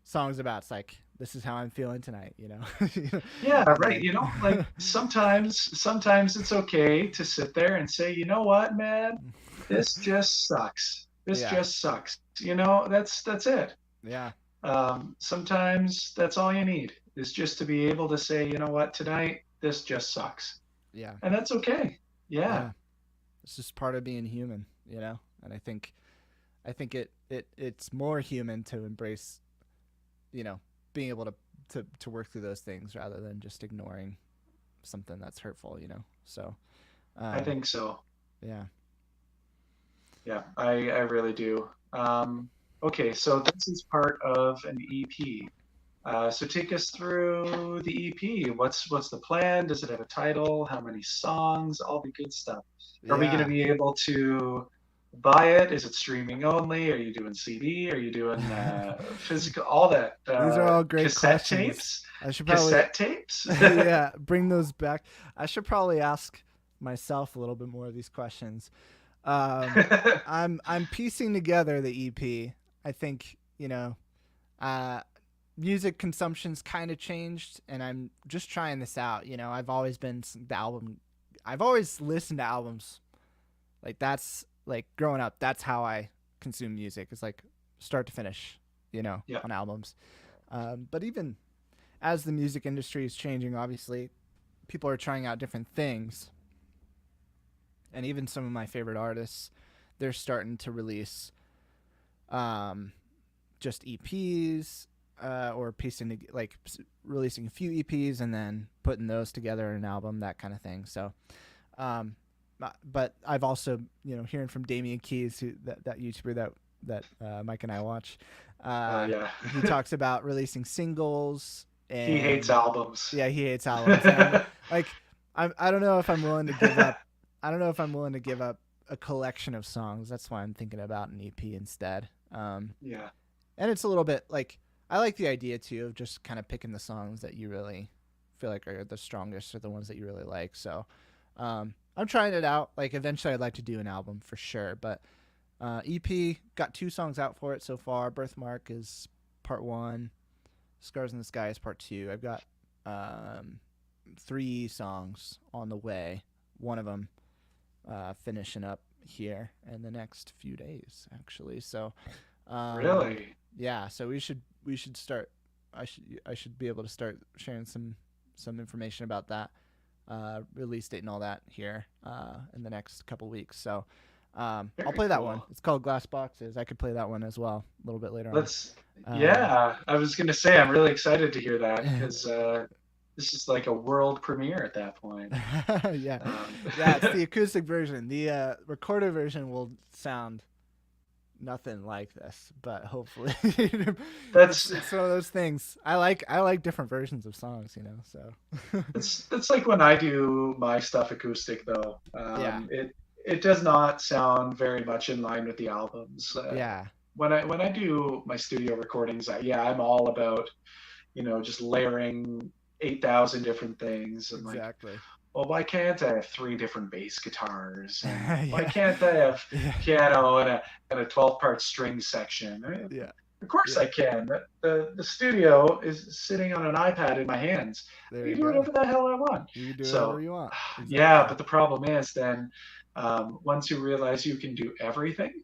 song's about. It's like, this is how I'm feeling tonight. yeah. And Right. like, Like sometimes it's okay to sit there and say, you know what, man, this just sucks. This yeah, just sucks. That's it. yeah, Sometimes that's all you need is just to be able to say, you know what, tonight this just sucks, yeah, and that's okay. Yeah, yeah. It's just part of being human. And I think it's more human to embrace, being able to work through those things rather than just ignoring something that's hurtful. So, I um, think so. yeah. Yeah, I really do. Okay, so this is part of an EP. So take us through the EP. What's the plan? Does it have a title? How many songs? All the good stuff. Are we going to Yeah. be able to buy it? Is it streaming only? Are you doing CD? Are you doing physical? All that These are all great cassette questions. tapes? I should probably, Cassette tapes? yeah, bring those back. I should probably ask myself a little bit more of these questions. Um, I'm piecing together the EP. I think uh, music consumption's kind of changed, and I'm just trying this out. I've always been the album. I've always listened to albums. Like that's like growing up. That's how I consume music. It's like start to finish. Yeah. On albums. But even as the music industry is changing, obviously, people are trying out different things. And even some of my favorite artists, they're starting to release just EPs or releasing a few EPs and then putting those together in an album, that kind of thing. So, but I've also, hearing from Damian Keys, that YouTuber that Mike and I watch, Yeah. he talks about releasing singles. And He hates albums. yeah, he hates albums. And I don't know if I'm willing to give up. I don't know if I'm willing to give up a collection of songs. That's why I'm thinking about an EP instead. Yeah. And it's a little bit like I like the idea too of just kind of picking the songs that you really feel like are the strongest or the ones that you really like. So I'm trying it out. Like eventually I'd like to do an album for sure. But EP, got 2 songs out for it so far. Birthmark is part 1. Scars in the Sky is part 2. I've got 3 songs on the way. One of them finishing up here in the next few days, actually. So, Really? yeah. So we should start. I should be able to start sharing some information about that release date and all that here in the next couple weeks. So. I'll play that one. It's called Glass Boxes. I could play that one as well a little bit later on. Yeah, I was going to say, I'm really excited to hear that because this is like a world premiere at that point. Yeah. Yeah, it's the acoustic version. The recorded version will sound nothing like this, but hopefully That's it's one of those things. I like different versions of songs, so. it's like when I do my stuff acoustic though. Yeah. It does not sound very much in line with the albums. Yeah. When I do my studio recordings, I'm all about, just layering 8,000 different things and Exactly. like, well, why can't I have 3 different bass guitars? And Yeah. why can't I have piano and a 12-part string section? Yeah. Of course I can. The studio is sitting on an iPad in my hands. There You you do go. whatever the hell I want. You can do So, whatever you want. Exactly. yeah, but the problem is then once you realize you can do everything,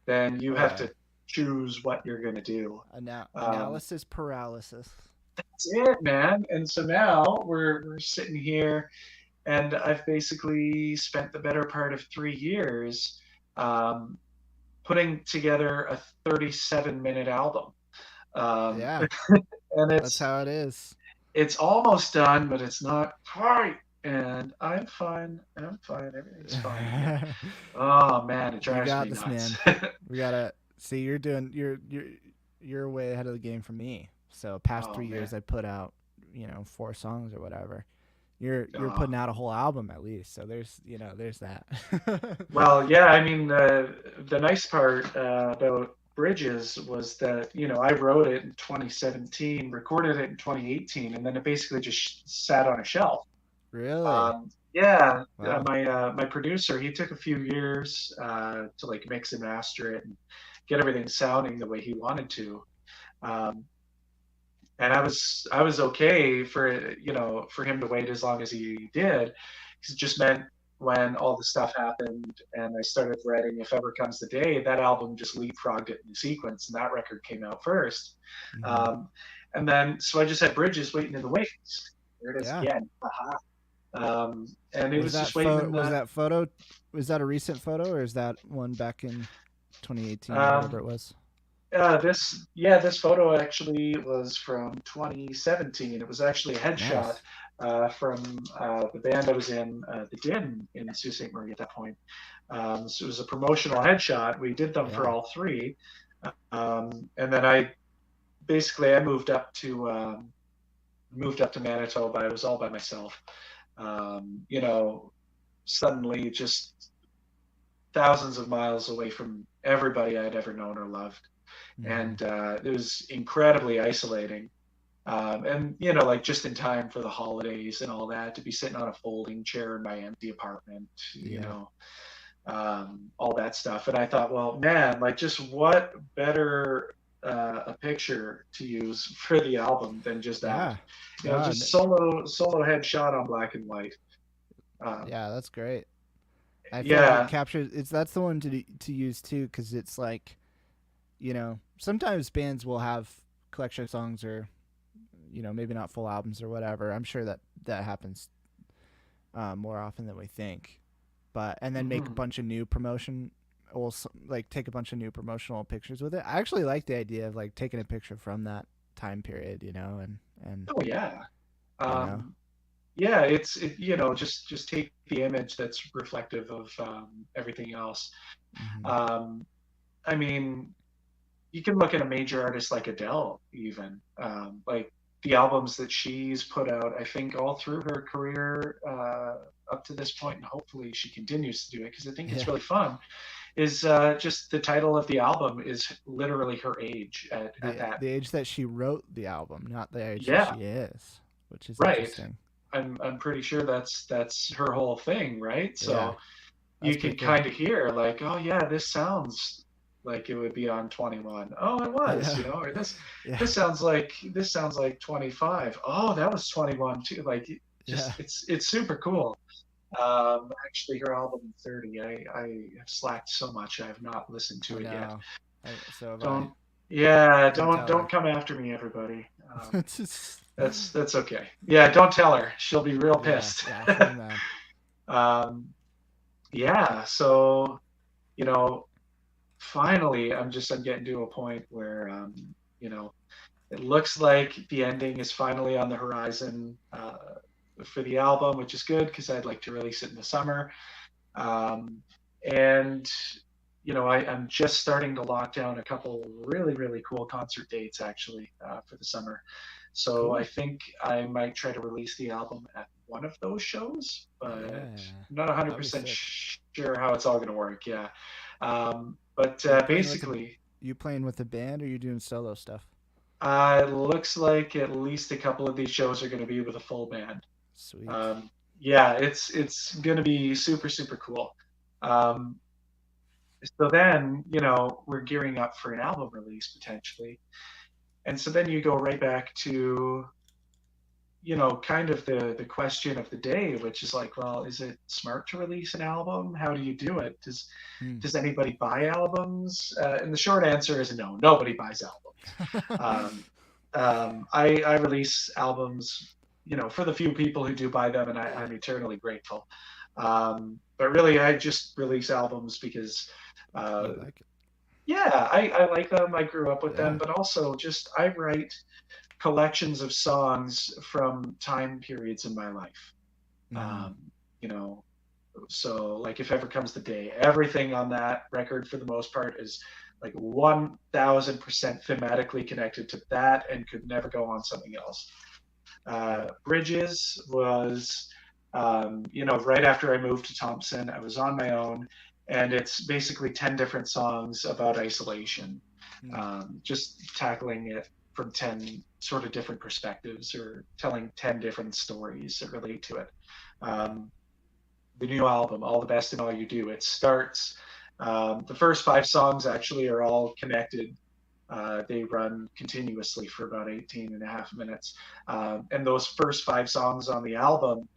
then you have to choose what you're going to do. Analysis paralysis. That's it, man. And so now we're sitting here, and I've basically spent the better part of 3 years putting together a 37-minute album. Yeah. And that's how it is. It's almost done, but it's not quite. And I'm fine. Everything's fine. Oh man, it drives me nuts. Man. We gotta see. You're way ahead of the game from me. So past 3 years, I put out 4 songs or whatever. You're putting out a whole album at least. So there's that. Well, yeah. I mean, the nice part about Bridges was that I wrote it in 2017, recorded it in 2018, and then it basically just sat on a shelf. Really? Yeah. Wow. My producer, he took a few years to like mix and master it and get everything sounding the way he wanted to. And I was okay for him to wait as long as he did, because it just meant when all the stuff happened and I started writing If Ever Comes the Day, that album just leapfrogged it in sequence, and that record came out first. Mm-hmm. And then so I just had Bridges waiting in the wings. There it is again. Aha. And it was just waiting. Was that photo? Was that a recent photo, or is that one back in 2018 or whatever it was? This photo actually was from 2017. It was actually a headshot from the band I was in, the Din in Sault Ste. Marie at that point. So it was a promotional headshot. We did them for all 3, and then basically I moved up to Manitoba. I was all by myself. You know, suddenly just thousands of miles away from everybody I'd ever known or loved, Mm-hmm. and it was incredibly isolating. And you know, like just in time for the holidays and all that, to be sitting on a folding chair in my empty apartment, you Yeah. know, all that stuff. And I thought, well, man, like just what better a picture to use for the album than just that? Yeah. You know, No, just solo headshot on black and white. Um, yeah, that's great. I feel like it yeah, captures it's that's the one to use too cuz it's like, sometimes bands will have collection of songs or maybe not full albums or whatever. I'm sure that that happens more often than we think. But and then make a hmm bunch of new promotion or like take a bunch of new promotional pictures with it. I actually like the idea of like taking a picture from that time period, and oh yeah. you know. Um, yeah, you know, just take the image that's reflective of everything else. Hmm. Um, I mean, you can look at a major artist like Adele, even like the albums that she's put out. I think all through her career up to this point, and hopefully she continues to do it because I think it's Yeah. really fun. Is just the title of the album is literally her age at that. The age that she wrote the album, not the age that Yeah, she is, which is right. interesting. I'm pretty sure that's her whole thing, right? Yeah, So that's you pretty can cool. kind of hear like, oh yeah, this sounds like it would be on 21. Oh, it was, Yeah. you know, or Yeah. this sounds like 25. Oh, that was 21 too. Like Yeah. just it's super cool. Actually, her album 30, I have slacked so much I have not listened I to it yet. know. So have I. Don't yeah, Don't tell don't her. come after me, everybody. It's just, That's okay. Yeah, don't tell her. She'll be real yeah. pissed. Yeah. She'll be mad. um, yeah, so you know, finally, I'm getting to a point where you know, it looks like the ending is finally on the horizon for the album, which is good because I'd like to release it in the summer. Um, and you know, I'm just starting to lock down a couple really cool concert dates actually for the summer. So I Cool. think I might try to release the album at one of those shows, but Yeah. I'm not That'd be 100% sick. sure how it's all going to work. Yeah. But Are you playing with a basically, you playing with a band or are you doing solo stuff? it looks like at least a couple of these shows are going to be with a full band. Sweet. Um, yeah, it's going to be super cool. Um, so then, you know, we're gearing up for an album release potentially. And so then you go right back to, you know, kind of the question of the day, which is like, well, is it smart to release an album? How do you do it? Hmm. Does anybody buy albums? And the short answer is no, nobody buys albums. Um, I release albums, you know, for the few people who do buy them, and I'm eternally grateful. But really, I just release albums because, uh, You like it? yeah, I like them. I grew up with them, Yeah. but also just I write collections of songs from time periods in my life. Mm-hmm. Um, you know, so like if ever comes the day, everything on that record for the most part is like 1000% thematically connected to that and could never go on something else. Yeah. Bridges was, you know, right after I moved to Thompson, I was on my own, and it's basically 10 different songs about isolation, Mm. just tackling it from 10 sort of different perspectives or telling 10 different stories that relate to it. Um, the new album, All the Best in All You Do, it starts. The first five songs actually are all connected. They run continuously for about 18 and a half minutes. And those first five songs on the album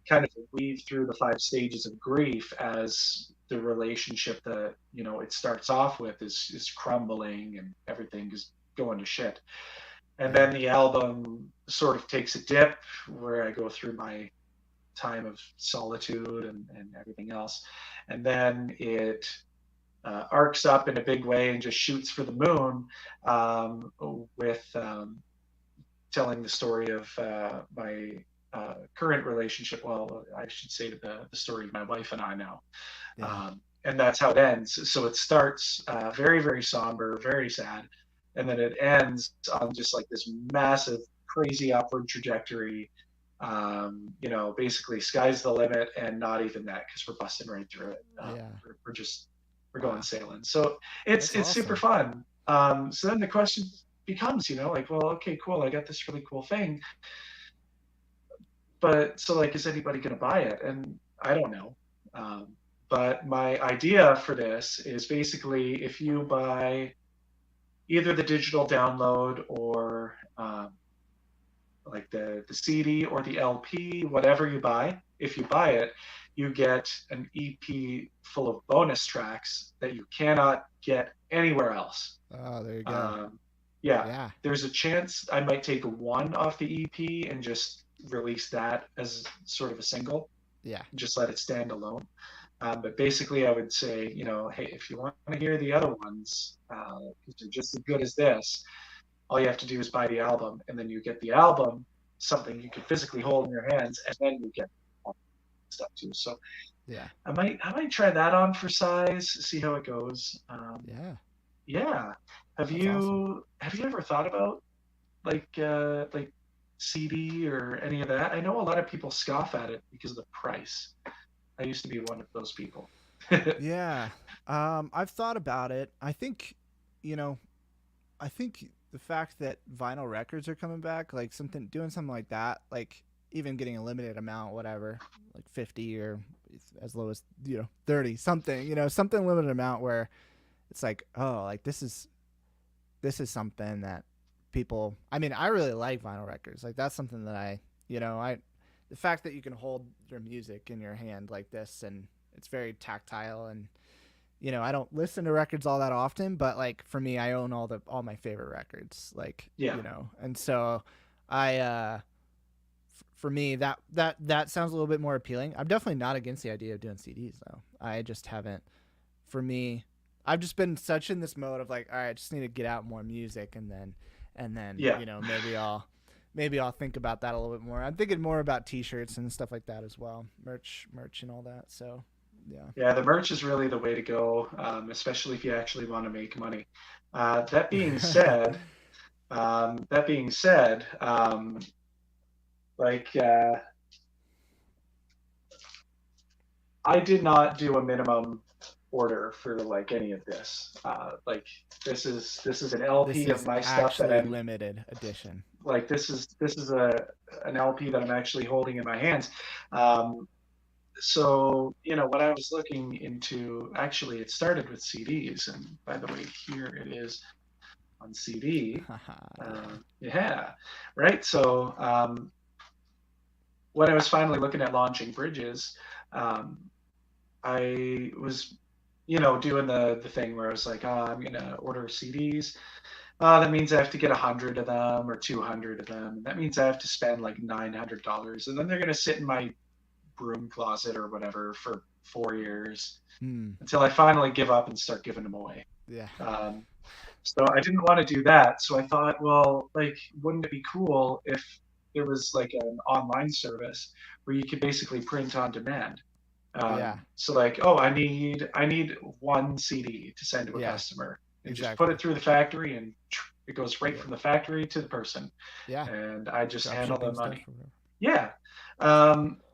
kind of weave through the five stages of grief as the relationship that, you know, it starts off with is crumbling and everything is going to shit. And Yeah. then the album sort of takes a dip where I go through my time of solitude and everything else. And then it arcs up in a big way and just shoots for the moon with telling the story of my current relationship. Well, I should say the story of my wife and I now. Yeah. And that's how it ends. So it starts very somber, very sad. and then it ends on just like this massive, crazy upward trajectory. Basically sky's the limit, and not even that, because we're busting right through it. Yeah. We're going Wow. sailing. So That's it's super awesome. fun. So then the question becomes, like, well, okay, cool, I got this really cool thing, but so like, is anybody going to buy it? And I don't know. Um, but my idea for this is basically, if you buy either the digital download or like the CD or the LP, whatever you buy, if you buy it, you get an EP full of bonus tracks that you cannot get anywhere else. Oh, there you go. Um, yeah, Yeah. there's a chance I might take one off the EP and just release that as sort of a single, Yeah. and just let it stand alone. But basically, I would say, hey, if you want to hear the other ones, because they're just as good as this, all you have to do is buy the album, and then you get the album, something you can physically hold in your hands, and then you get all stuff too. So Yeah. I might try that on for size, see how it goes. Yeah. Yeah. Have That's awesome. you have you ever thought about like CD or any of that? I know a lot of people scoff at it because of the price. I used to be one of those people. Yeah. I've thought about it. You know, I think the fact that vinyl records are coming back, like doing something like that, like even getting a limited amount, whatever, like 50 or as low as, 30, something, something limited amount where it's like, oh, like this is something that people, I mean, I really like vinyl records. Like that's something that the fact that you can hold your music in your hand like this, and it's very tactile, and I don't listen to records all that often, but like for me, I own all my favorite records, like, Yeah. and so I for me that sounds a little bit more appealing. I'm definitely not against the idea of doing CDs though. I just haven't. For me, I've just been such in this mode of like, all right, I just need to get out more music, and then Yeah. maybe I'll think about that a little bit more. I'm thinking more about T-shirts and stuff like that as well, merch and all that. So yeah. Yeah, the merch is really the way to go, especially if you actually want to make money. That being said, that being said, like I did not do a minimum order for like any of this. Like this is an This LP of is my stuff that actually I'm limited edition. like this is a an LP that I'm actually holding in my hands. Um, so when I was looking into, actually it started with CDs, and by the way, here it is on CD. Yeah. Yeah, right. So when I was finally looking at launching bridges, um, I was doing the thing where I was like, oh, I'm gonna order CDs. That means I have to get 100 of them or 200 of them. And that means I have to spend like $900, and then they're gonna sit in my broom closet or whatever for 4 years Hmm. until I finally give up and start giving them away. Yeah. Um, so I didn't want to do that. So I thought, well, like, wouldn't it be cool if there was like an online service where you could basically print on demand? Yeah. So like, oh, I need one CD to send to a Yeah. customer, and just put Exactly. it through the factory, and it goes right Yeah. from the factory to the person, Yeah. and I just Drop handle the shipping stuff money. or whatever. Yeah.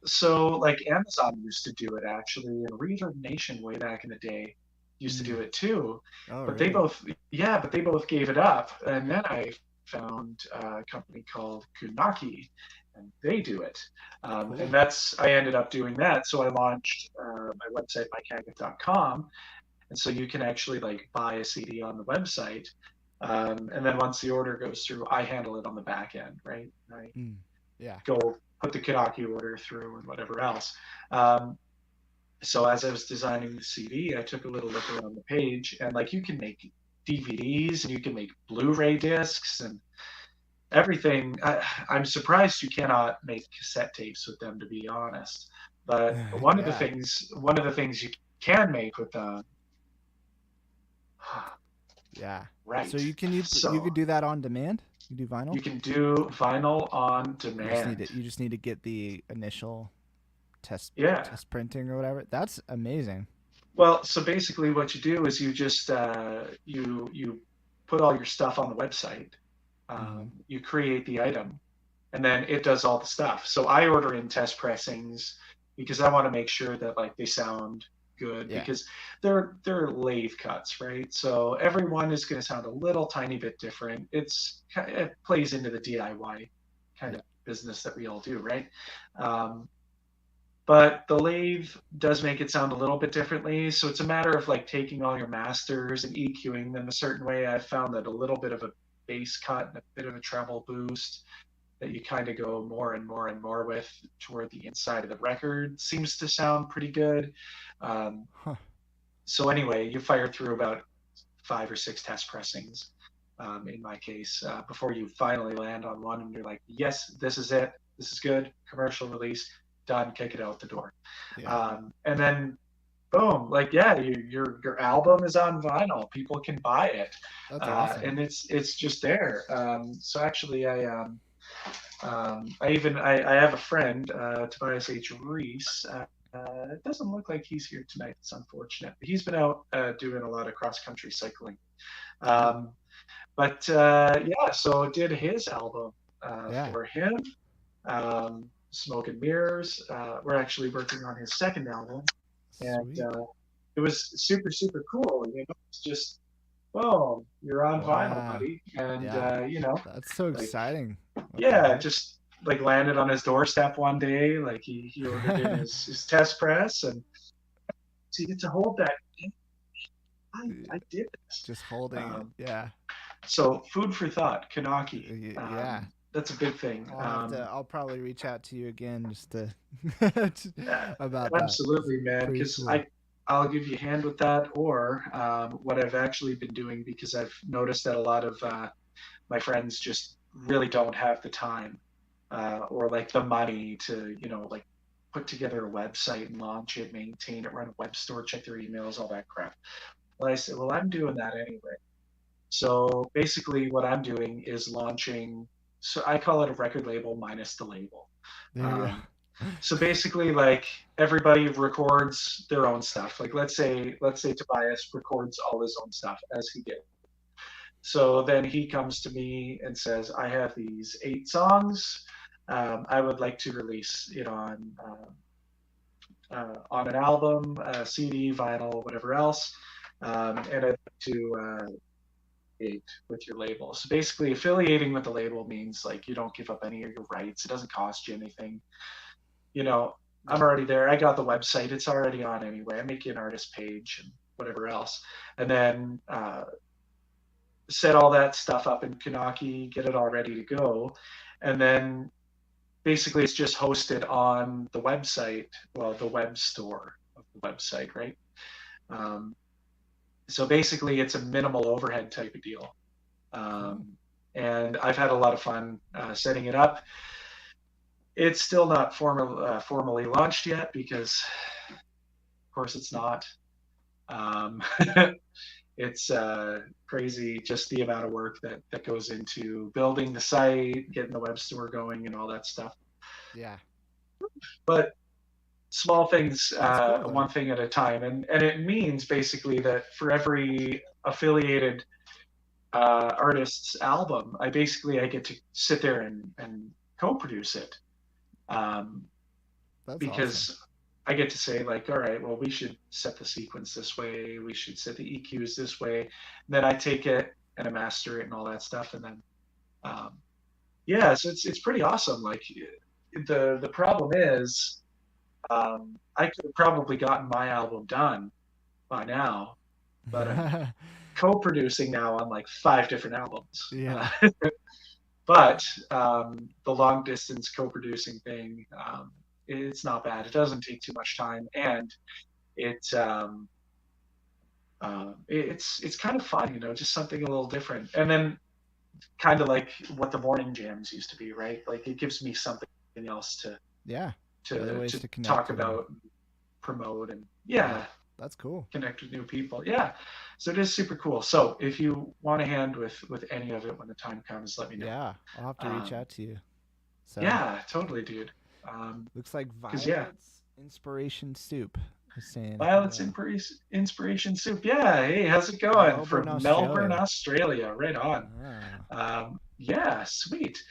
So like Amazon used to do it actually, and Reverb Nation way back in the day used to Hmm. do it too. Oh, But they really? both, yeah, but they both gave it up. And then I found a company called Kunaki, and they do it. And Cool. I ended up doing that. So I launched my website, mykaget.com. And so you can actually like buy a CD on the website. And then once the order goes through, I handle it on the back end, right? I Hmm. Yeah. go put the Kanaki order through and whatever else. Um, so as I was designing the CD, I took a little look around the page, and like you can make DVDs and you can make Blu-ray discs and everything. I'm surprised you cannot make cassette tapes with them, to be honest. But Yeah. one of the things you can make with them, Yeah. So right? you So could do that on demand? You do vinyl? you can do vinyl on You just need demand. to get the initial test Yeah. printing or whatever. That's amazing. Well, so basically, what you do is you just you put all your stuff on the website. Mm-hmm. You create the item, and then it does all the stuff. So I order in test pressings because I want to make sure that like they sound good Yeah. because they're lathe cuts, right? So every one is going to sound a little tiny bit different. It plays into the DIY kind Yeah. of business that we all do, right? Um, but the lathe does make it sound a little bit differently. So it's a matter of like taking all your masters and EQing them a certain way. I've found that a little bit of a bass cut and a bit of a treble boost that you kind of go more and more and more with toward the inside of the record seems to sound pretty good. Um, Huh. so anyway, you fire through about 5 or 6 test pressings in my case before you finally land on one and you're like, yes, this is it. This is good. Commercial release, done. Kick it out the door. Yeah. And then boom, like yeah, your album is on vinyl. People can buy it, That's awesome. and it's just there. So actually, I have a friend, Tobias H. Reese. It doesn't look like he's here tonight. It's unfortunate. He's been out doing a lot of cross country cycling. Cool. Um, but yeah, so did his album Yeah. for him. Smoke and Mirrors. We're actually working on his second album, and Sweet. it was super super cool. You know, it's just boom, you're on vinyl, Wow. buddy, and Yeah. you know, That's so like exciting. What the yeah, heck? just like landed on his doorstep one day. Like he ordered in his test press, and so you get to hold that. I did this. Just holding it. Um, Yeah. so food for thought, Kanaki. Yeah. That's a big thing. I'll have to. I'll probably reach out to you again just to Uh, about that. It's Absolutely, man. pretty Because cool. I'll give you a hand with that. Or what I've actually been doing because I've noticed that a lot of my friends just really don't have the time or like the money to like put together a website and launch it, maintain it, run a web store, check their emails, all that crap. Well, I said, well, I'm doing that anyway. So basically, what I'm doing is launching. So I call it a record label minus the label. There you Um, go. so basically, like everybody records their own stuff. Like let's say Tobias records all his own stuff as he did. So then he comes to me and says, "I have these 8 songs. I would like to release it on an album, CD, vinyl, whatever else, and I'd like to affiliate with your label." So basically, affiliating with the label means like you don't give up any of your rights. It doesn't cost you anything. You know, I'm Yeah. already there. I got the website. It's already on anyway. I make you an artist page and whatever else. And then set all that stuff up in Kanaki, get it all ready to go. And then basically it's just hosted on the website, well, the web store of the website, right? Um, so basically it's a minimal overhead type of deal. Cool. Um, and I've had a lot of fun setting it up. It's still not formally launched yet because, of course, it's not. Um, it's crazy just the amount of work that goes into building the site, getting the web store going, and all that stuff. Yeah. But small things, That's cool though. one thing at a time, and it means basically that for every affiliated artist's album, I get to sit there and co-produce it. Um, That's awesome. because I get to say like, all right, well, we should set the sequence this way, we should set the EQs this way. And then I take it and I master it and all that stuff, and then um, yeah, so it's pretty awesome. Like the problem is, I could have probably gotten my album done by now, but I'm co-producing now on like 5 different albums. Yeah. But the long distance co-producing thing, it's not bad. It doesn't take too much time, and it it's kind of fun, just something a little different. And then kind of like what the morning jams used to be, right? Like it gives me something else to Yeah. Other to ways to to connect talk and about, promote, and yeah. yeah, That's cool. connect with new people. Yeah, so it is super cool. So if you want a hand with any of it when the time comes, let me know. Yeah. I'll have to reach Um, out to you. So yeah, totally, dude. looks like Because yeah, Violet's Inspiration Soup was saying Violet's hello. Inspiration Soup. Yeah, hey, how's it going? Melbourne, From Melbourne, Australia. Australia. Right on. Ah, Yeah, sweet.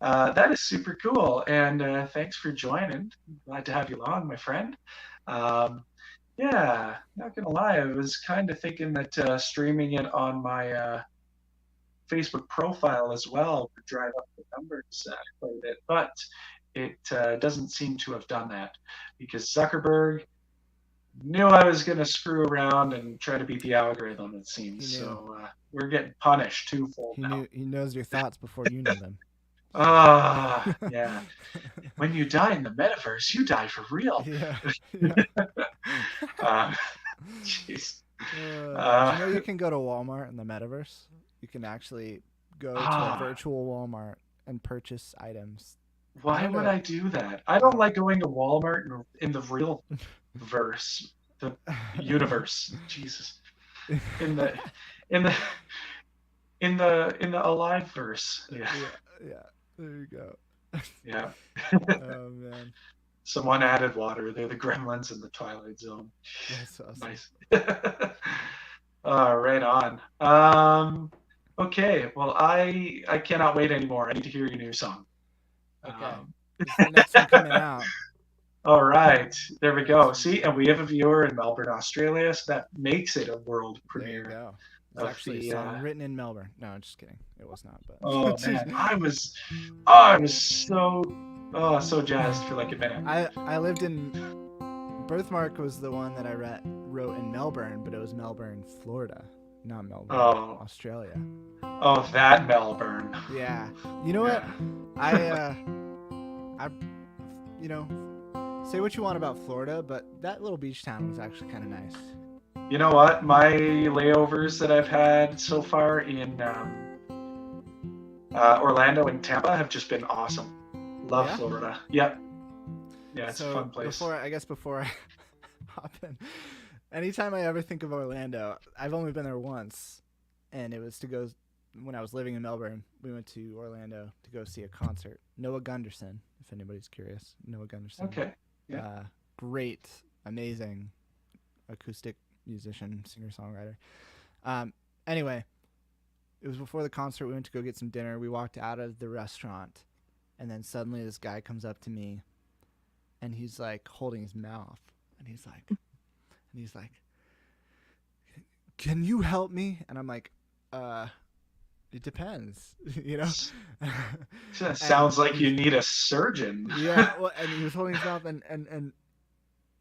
That is super cool. And thanks for joining. Glad to have you along, my friend. Um, yeah, not gonna lie, I was kind of thinking that streaming it on my Facebook profile as well would drive up the numbers quite a bit, but it doesn't seem to have done that because Zuckerberg knew I was going to screw around and try to beat the algorithm, it he seems. knew. So we're getting punished twofold He now. knew. He knows your thoughts before you know them. So. Ah, yeah. When you die in the metaverse, you die for real. Yeah. Yeah. uh, Jeez. Do you know you can go to Walmart in the metaverse? You can actually go to a ah, virtual Walmart and purchase items. I why don't would know. I do that? I don't like going to Walmart in the real verse, the universe. Jesus. In the in the in the alive verse. Yeah. Yeah, yeah. There you go. Yeah. Oh man, Someone added water. They're the gremlins in the Twilight Zone. that's awesome. Nice. Right on. Okay. Well, I cannot wait anymore. I need to hear your new song. Okay, Um, this is the next one coming out. all right. There we Next go. one's See, and we have a viewer in Melbourne, Australia, so that makes it a world there. You premiere go. It's of actually a the. song written in Melbourne. No, I'm just kidding. It was not, Oh but man, I was so jazzed for like a minute. I lived in. Birthmark was the one that I wrote in Melbourne, but it was Melbourne, Florida, not Melbourne, Oh, Australia. oh, that Melbourne. Yeah. You know what? Yeah. I, you know, say what you want about Florida, but that little beach town was actually kind of nice. You know what? My layovers that I've had so far in Orlando and Tampa have just been awesome. Love Yeah. Florida. Yep. Yeah, it's a So fun place. before I hop in, anytime I ever think of Orlando, I've only been there once, and it was to go when I was living in Melbourne. We went to Orlando to go see a concert. Noah Gunderson, if anybody's curious. Noah Gunderson. Okay. Yeah. Great, amazing acoustic musician, singer-songwriter. Anyway, it was before the concert. We went to go get some dinner. We walked out of the restaurant, and then suddenly this guy comes up to me, and he's like holding his mouth, and he's like, "Can you help me?" And I'm like, it depends, you know. Sounds like you need a surgeon. Yeah, well, and he was holding his mouth, and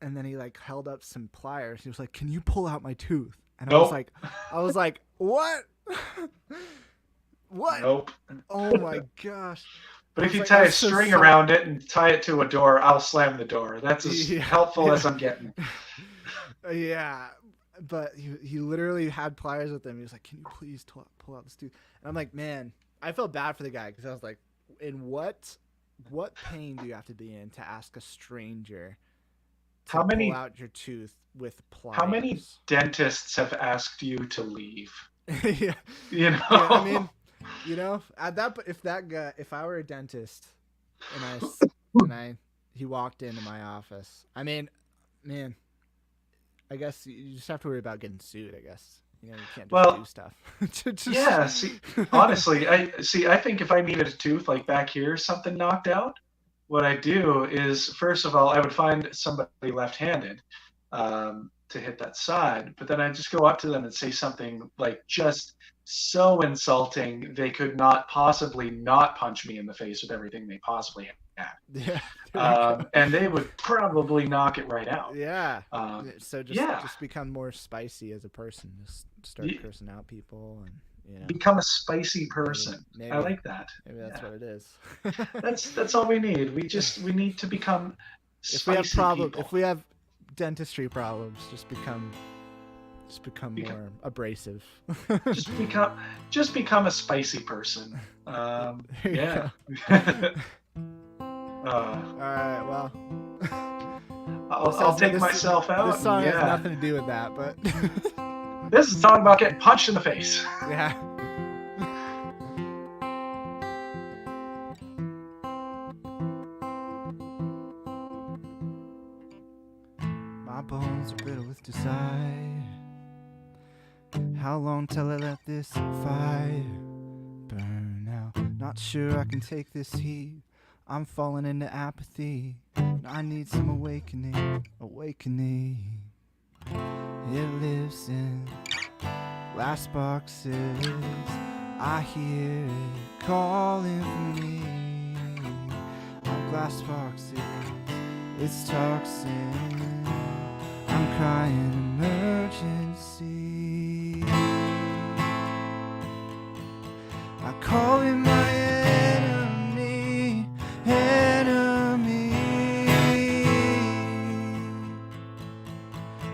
then he like held up some pliers. He was like, "Can you pull out my tooth?" And Nope. I was like, "What? What? Nope. Oh my gosh!" But I if was you like, I tie was a so string sorry. around it and tie it to a door, I'll slam the door. That's as Yeah, helpful yeah, as I'm getting. yeah. But he literally had pliers with him. He was like, "Can you please pull out this tooth?" And I'm like, man, I felt bad for the guy because I was like, in what pain do you have to be in to ask a stranger to How pull many out your tooth with how many pliers? dentists have asked you to leave? Yeah, You yeah. I know? mean, at that if I were a dentist and he walked into my office, I mean, man, I guess you just have to worry about getting sued. I guess you can't just do Well, stuff. yeah, see, honestly, I think if I needed a tooth like back here, something knocked out, what I do is first of all, I would find somebody left-handed to hit that side, but then I just go up to them and say something like just so insulting they could not possibly not punch me in the face with everything they possibly had. Yeah, there you go. And they would probably knock it right out. Yeah. Um, So yeah, just become more spicy as a person. Just start cursing out people, and become a spicy maybe person. I maybe like that. maybe that's Yeah. what it is. That's all we need. We need to become spicy If people. we have dentistry problems, just become Become, more abrasive. just become just become a spicy person. There you Yeah. go. uh, All right. Well, I'll take myself out. This song has Yeah. nothing to do with that, but This is a song about getting punched in the face. yeah. My bones souls are brittle with desire. How long till I let this fire burn out? Not sure I can take this heat. I'm falling into apathy. I need some awakening. It lives in glass boxes. I hear it calling for me. On glass boxes, it's toxin. I'm crying emergency. I call it my enemy.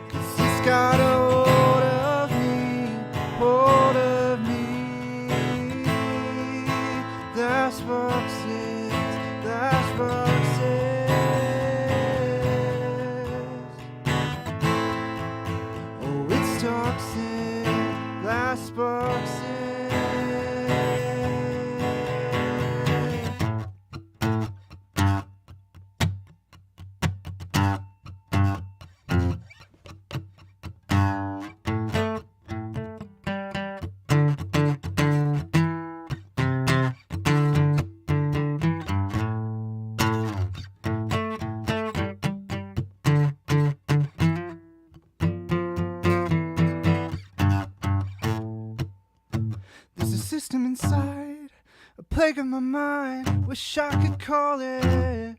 'Cause it's got a hold of me. Glass boxes. Oh, it's toxic. Glass boxes. There's a system inside, a plague of my mind. Wish I could call it a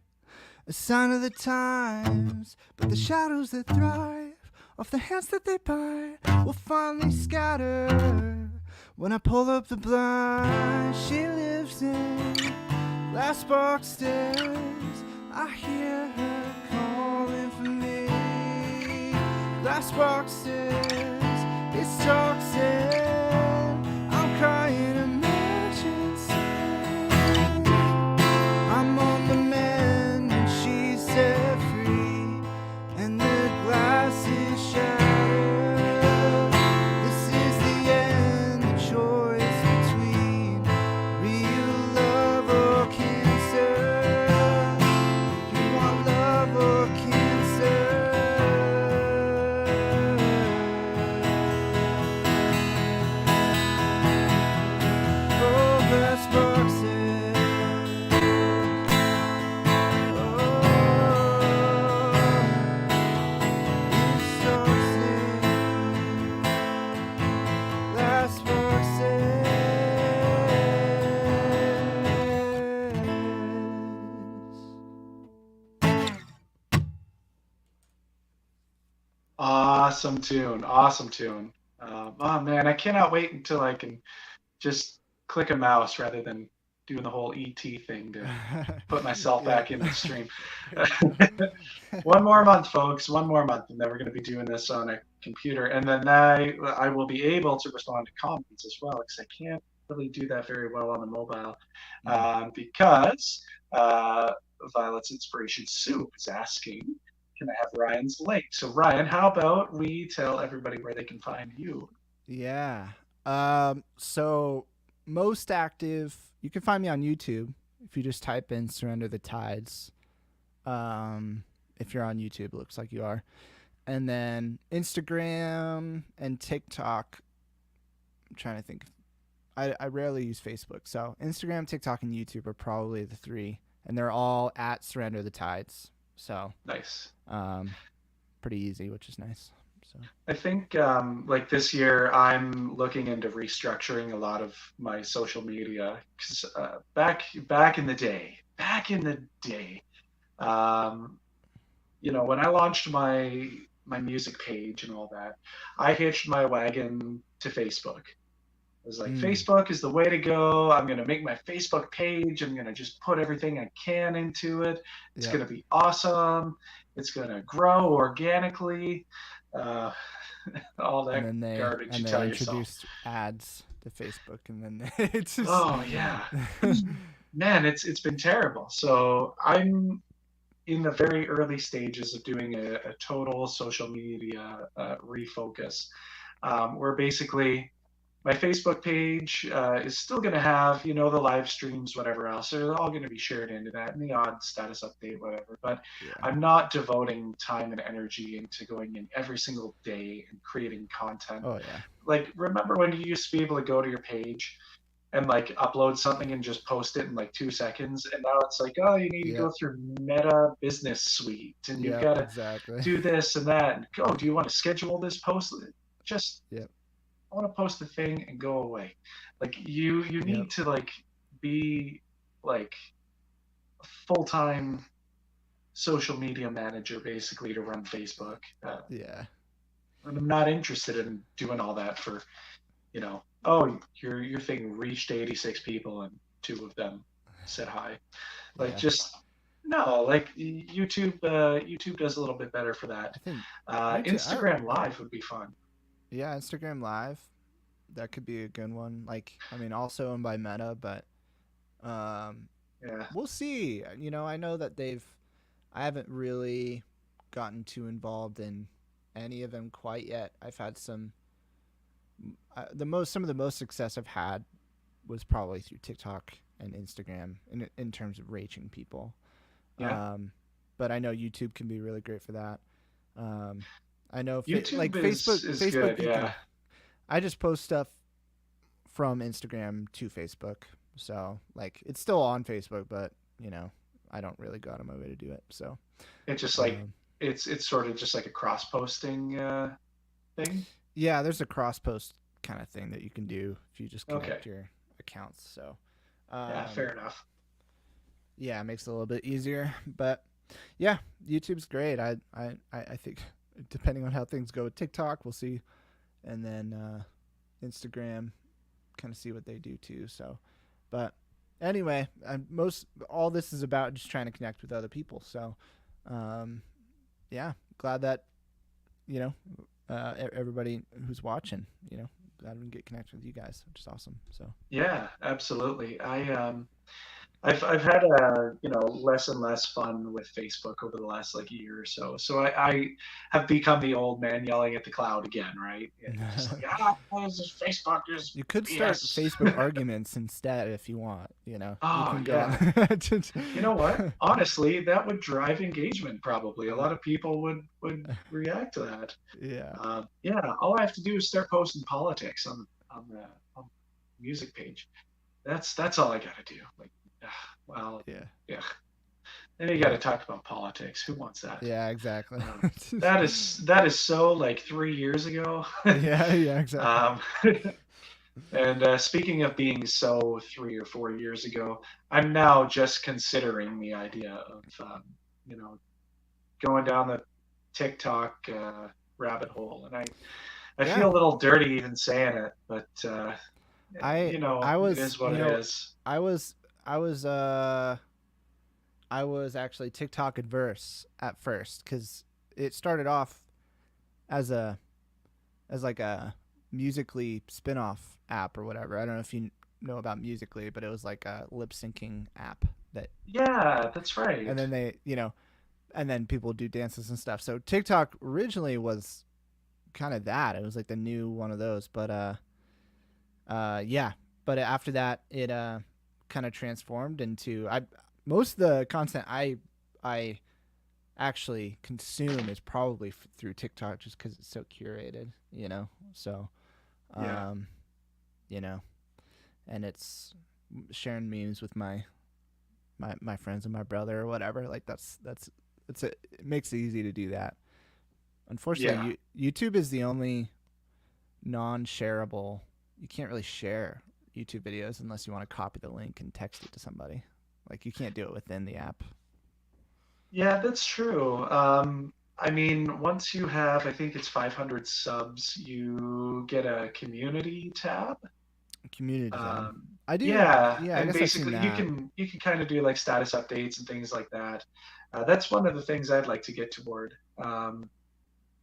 sign of the times. But the shadows that thrive off the hands that they buy will finally scatter when I pull up the blind. She lives in glass box stairs. I hear her calling for me. Glass boxes, it's toxic. I'm crying emergency. I'm on the mend and she's set free, and the glass is shattered. This is the end, the choice between real love or cancer. You want love or cancer? Oh, glass boxes. Oh, it's toxic. Glass boxes. Awesome tune. Oh man, I cannot wait until I can just click a mouse rather than doing the whole ET thing to put myself Yeah. back in the stream. One more month, folks. One more month, and then we're going to be doing this on a computer, and then I will be able to respond to comments as well, because I can't really do that very well on the mobile, because Violet's Inspiration Soup is asking, can I have Ryan's link? So Ryan, how about we tell everybody where they can find you? Yeah. So most active, you can find me on YouTube if you just type in Surrender the Tides. If you're on YouTube, it looks like you are. And then Instagram and TikTok. I'm trying to think. I rarely use Facebook. So Instagram, TikTok, and YouTube are probably the three. And they're all at Surrender the Tides. So Nice. pretty easy, which is nice. So I think like this year, I'm looking into restructuring a lot of my social media, because back in the day, when I launched my music page and all that, I hitched my wagon to Facebook. I was like, Facebook is the way to go. I'm going to make my Facebook page. I'm going to just put everything I can into it. It's going to be awesome. It's going to grow organically. All that garbage you tell yourself. Introduced ads to Facebook, and then it's just... Oh, yeah. Man, it's been terrible. So I'm in the very early stages of doing a total social media refocus, where basically my Facebook page is still going to have, you know, the live streams, whatever else. They're all going to be shared into that and the odd status update, whatever. But Yeah. I'm not devoting time and energy into going in every single day and creating content. Oh yeah. Like, remember when you used to be able to go to your page and like upload something and just post it in like 2 seconds? And now it's like, oh, you need to Yep. go through Meta Business Suite and you've Yep. got to Exactly. do this and that. And oh, do you want to schedule this post? Just Yep. I want to post the thing and go away. Like you Yep. need to like be like a full time social media manager basically to run Facebook. Yeah. I'm not interested in doing all that for, you know, oh, your thing reached 86 people and two of them said hi. Like Yeah. just no, like YouTube does a little bit better for that. I think YouTube. Instagram Live would be fun. Yeah, Instagram Live. That could be a good one. Like, I mean, also owned by Meta, but um, Yeah. we'll see. You know, I know that they've. I haven't really gotten too involved in any of them quite yet. I've had some of the most success I've had was probably through TikTok and Instagram in terms of reaching people. Yeah. But I know YouTube can be really great for that. Um, I know like YouTube is Facebook good, you yeah. can. I just post stuff from Instagram to Facebook, so like it's still on Facebook, but you know I don't really go out of my way to do it. So It's just like um, it's sort of just like a cross posting thing. yeah, there's a cross post kind of thing that you can do if you just Okay. connect your accounts. So Yeah, um, fair enough. yeah, it makes it a little bit easier. But yeah, YouTube's great. I think depending on how things go with TikTok, we'll see, and then Instagram, kind of see what they do too. So, but anyway, most all this is about just trying to connect with other people. So, um, yeah, glad that you know everybody who's watching, glad we can get connected with you guys, which is awesome. So, Yeah, absolutely. I've had you know, less and less fun with Facebook over the last like year or so. So I have become the old man yelling at the cloud again, right? And just like, ah, this is Facebook is you could start BS. Facebook arguments instead if you want. You Oh can go yeah. You know what? on. Honestly, that would drive engagement probably. A lot of people would react to that. Yeah, Yeah, all I have to do is start posting politics on the music page. That's all I gotta do. Like, well, yeah, yeah. Then you yeah, gotta talk about politics. Who wants that? yeah, exactly. That is so like 3 years ago. Yeah, yeah, exactly. um, and speaking of being so 3 or 4 years ago, I'm now just considering the idea of you know, going down the TikTok rabbit hole, and I Yeah, feel a little dirty even saying it, but I you know, I it was is what it is. I was I was uh I was actually TikTok adverse at first because it started off as a as like a musically spin-off app or whatever. I don't know if you know about musically, but it was like a lip syncing app that Yeah, that's and right. then and then people do dances and stuff. So TikTok originally was kind of that. It was like the new one of those, but yeah. But after that, it kind of transformed into I most of the content I actually consume is probably through TikTok just because it's so curated, So, Yeah. um, you know, and it's sharing memes with my friends and my brother or whatever. Like it makes it easy to do that. Yeah. Unfortunately, YouTube is the only non-shareable. You can't really share YouTube videos unless you want to copy the link and text it to somebody. Like you can't do it within the app. Yeah, that's true. I mean, once you have, I think it's 500 subs, you get a community tab. Community tab. Um, I do. yeah, Yeah, I and guess I've seen basically you that. can kind of do like status updates and things like that. That's one of the things I'd like to get toward.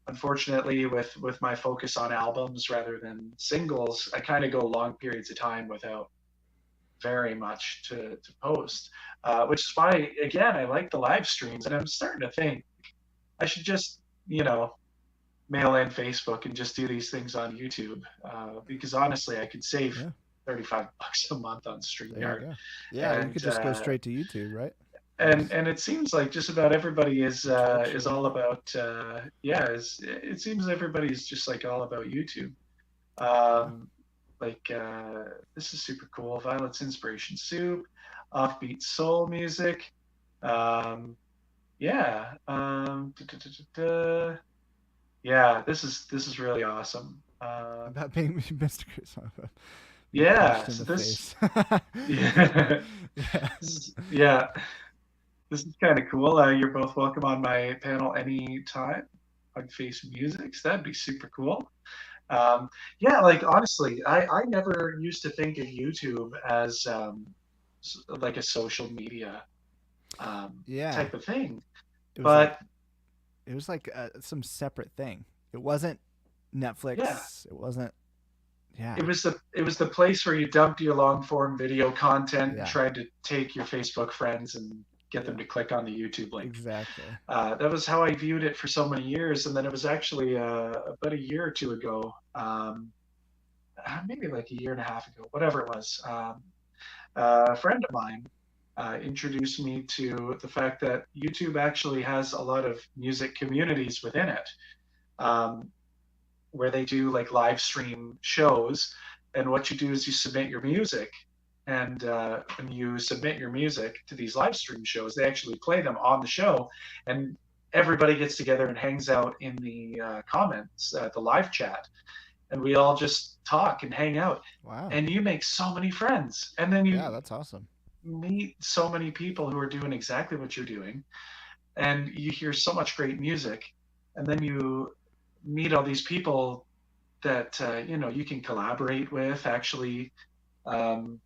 Unfortunately, with my focus on albums rather than singles, I kind of go long periods of time without very much to post, which is why, again, I like the live streams. And I'm starting to think I should just, you know, mail in Facebook and just do these things on YouTube, because honestly, I could save Yeah, $35 a month on there you StreamYard, go. Yeah, you and could just go straight to YouTube, right? and Just and it seems like just about everybody Twitch or is all whatnot. about it seems everybody's just like all about YouTube. Yeah. Um, like this is super cool. Violet's Inspiration Soup, offbeat soul music. Um, yeah. Yeah, this is really awesome. About being Mr. Chris, being Yeah, punched in so the this face. yeah, Yeah. yeah, this is kind of cool. You're both welcome on my panel anytime on Face Music. So that'd be super cool. Yeah, like honestly, I never used to think of YouTube as like a social media Yeah. type of thing, It was like but some separate thing. It wasn't yeah, Netflix. It wasn't. Yeah. it was the place where you dumped your long form video content and Yeah. tried to take your Facebook friends and get them Yeah. to click on the YouTube link. Exactly. That was how I viewed it for so many years, and then it was actually about a year or two ago, maybe like a year and a half ago, whatever it was. A friend of mine introduced me to the fact that YouTube actually has a lot of music communities within it, um, where they do like live stream shows. And what you do is you submit your music. And when you submit your music to these live stream shows, they actually play them on the show. And everybody gets together and hangs out in the comments, the live chat. And we all just talk and hang out. Wow. And you make so many friends. And then you Yeah, that's awesome. meet so many people who are doing exactly what you're doing, and you hear so much great music, and then you meet all these people that you can collaborate with. Actually, um,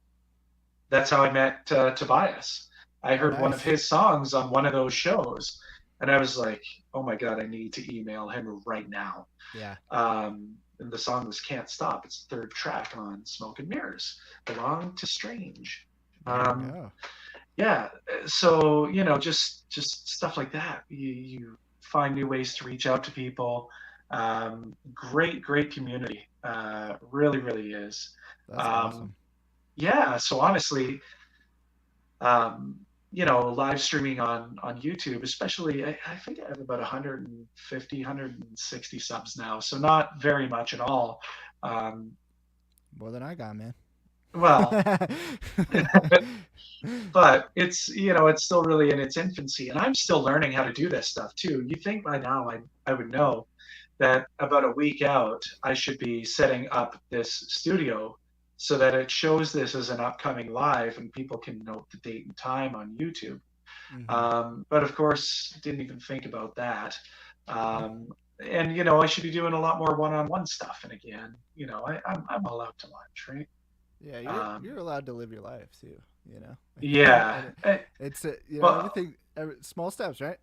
that's how I met Tobias. I Oh, heard one of nice. his songs on one of those shows, and I was like, "Oh my god, I need to email him right now." Yeah. And the song was "Can't Stop." It's the third track on Smoke and Mirrors, "Belong to Strange." There you Um, go. yeah, so just stuff like that. You find new ways to reach out to people. Great community. Really, really is. That's Um, awesome. yeah, so honestly, um, live streaming on YouTube, especially, I think I have about 150, 160 subs now, so not very much at all. Um, More than I got, man. well, but it's still really in its infancy, and I'm still learning how to do this stuff too. You think by now I would know that about a week out I should be setting up this studio so that it shows this as an upcoming live and people can note the date and time on YouTube. Hmm. But of course, didn't even think about that. Yeah. Um, and I should be doing a lot more one-on-one stuff. And again, I'm all out to lunch, right? Yeah, you're Um, allowed to live your life too. You know, yeah. and it's Well, everything, small steps, right?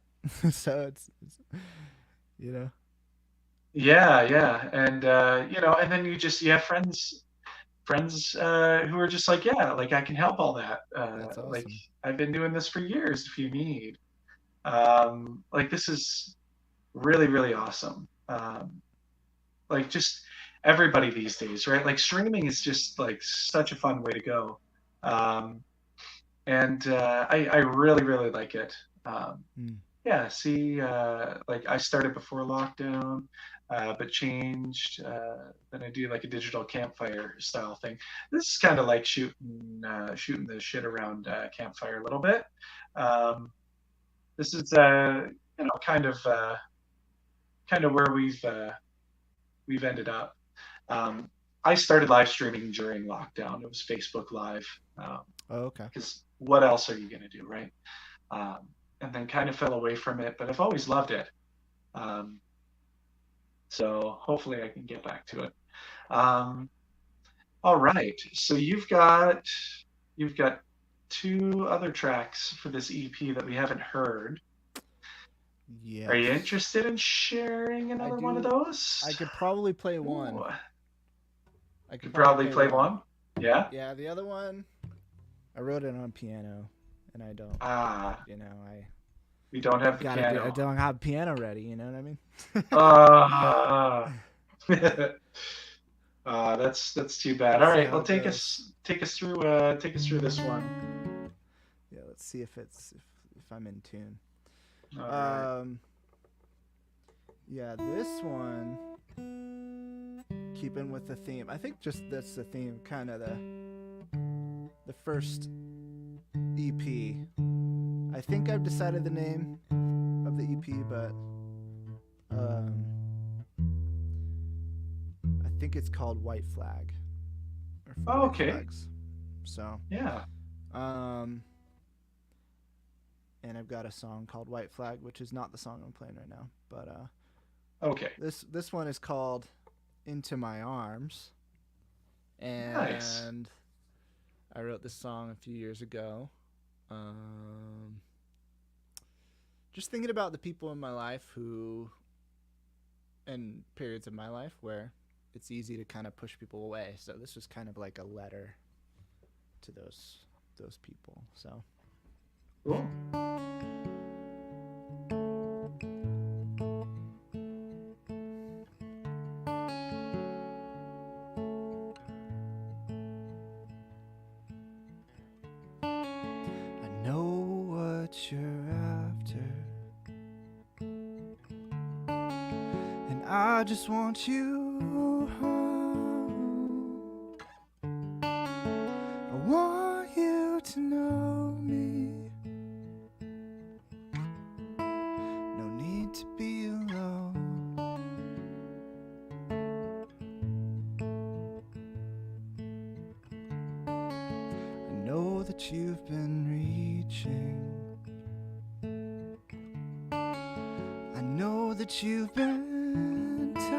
So it's yeah, and then you have friends who are just like, yeah, like I can help all that. that's Like awesome. I've been doing this for years. If you need, like this is really really awesome. Like just everybody these days, right? Like streaming is just like such a fun way to go. Um, and I really really like it. Um, Mm. Yeah, see, like I started before lockdown, but changed. Then I do like a digital campfire style thing. This is kind of like shooting the shit around campfire a little bit. Um, this is kind of where we've ended up. Um, I started live streaming during lockdown. It was Facebook Live, Oh, okay. because what else are you gonna do, right? Um, and then kind of fell away from it, but I've always loved it. Um, so hopefully I can get back to it. Um, all right. So you've got two other tracks for this EP that we haven't heard. Are you Yes, interested in sharing I another one of do. those? I could probably play Ooh, one. you I could could probably probably play play one. one. Yeah. Yeah, the other one, I wrote it on piano, and I don't. Ah, You know, We don't have the Gotta do. I piano. don't have piano ready. You know what I mean? Uh, that's too bad. We'll All see right, how well, it goes. take us through this one. Yeah, let's see if I'm in tune. All right. Um, yeah, this one, keeping with the theme. I think just that's the theme, kind of the first EP. I think I've decided the name of the EP, but I think it's called White Flag or Oh, White okay. Flags. So, Yeah. um, and I've got a song called White Flag, which is not the song I'm playing right now, but Okay. this one is called Into My Arms, Nice. and I wrote this song a few years ago. Just thinking about the people in my life who, and periods of my life where it's easy to kind of push people away. So this was kind of like a letter to those people. So Cool. I know what you're after, and I just want you home. I want you to know me. No need to be alone. I know that you've been reaching. I know that you've been tired.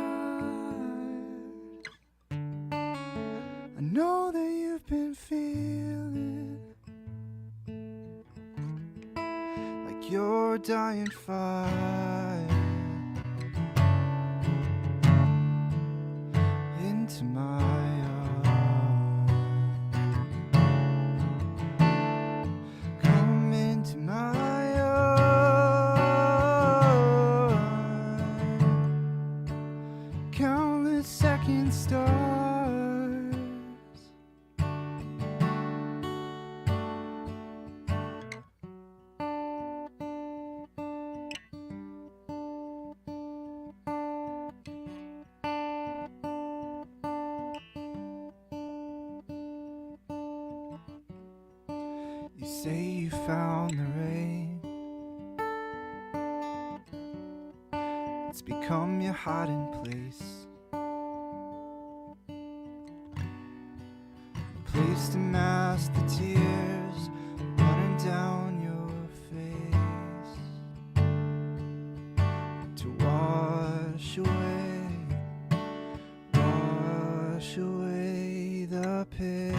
I know that you've been feeling like you're dying fire into my arms. Come into my arms. Countless second stars. You say you found the rain. It's become your hiding place. A place to mask the tears running down your face. To wash away the pain.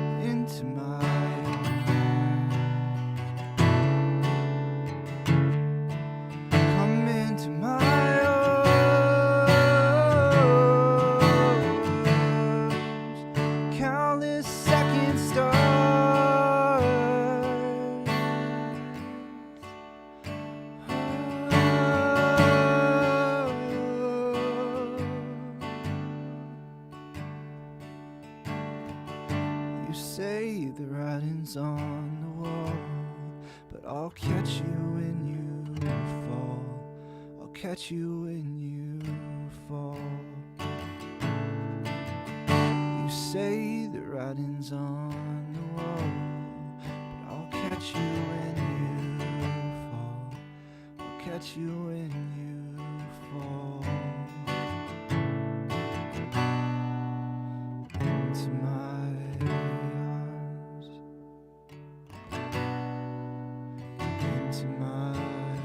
Into my arms. Come into my arms. Countless second stars. You say the writing's on the wall, but I'll catch you when you fall. I'll catch you when you fall. You say the writing's on the wall, but I'll catch you when you fall. I'll catch you when you fall. Into my arms. Into my arms.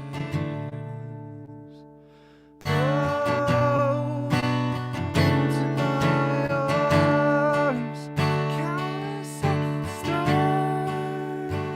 Oh, into my arms. Countless second stars.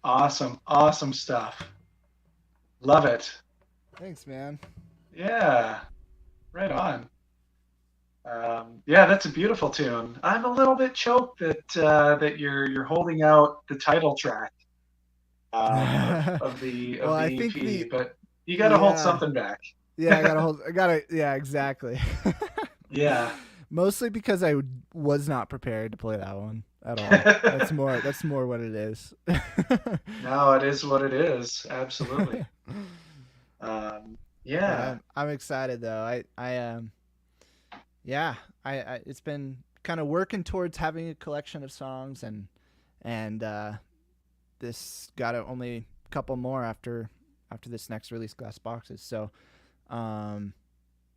Awesome, awesome stuff. Love it. Thanks, man. Yeah, right on. Yeah, that's a beautiful tune. I'm a little bit choked that you're holding out the title track Well, of I the think EP, the but you got to hold yeah, something back. yeah, I gotta hold. I gotta. Yeah, exactly. Yeah. Mostly because was not prepared to play that one at all. That's more. That's more what it is. No, it is what it is. Absolutely. But Yeah. I'm excited though. Yeah, I it's been kind of working towards having a collection of songs, and this got only a couple more after this next release, Glass Boxes. So um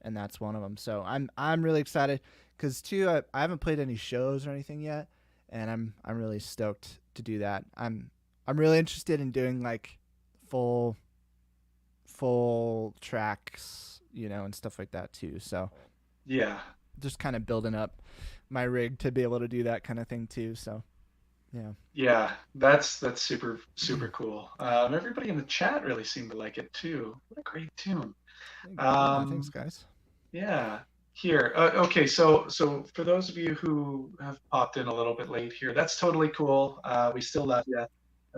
and that's one of them. So I'm really excited because too I haven't played any shows or anything yet, and I'm really stoked to do that. I'm really interested in doing like full full tracks, and stuff like that too. So Yeah. just kind of building up my rig to be able to do that kind of thing too. So yeah. Yeah. That's super super cool. Everybody in the chat really seemed to like it too. What a great tune. Yeah, thanks Um, guys. Yeah. Here. Okay. So for those of you who have popped in a little bit late here, that's totally cool. We still love you.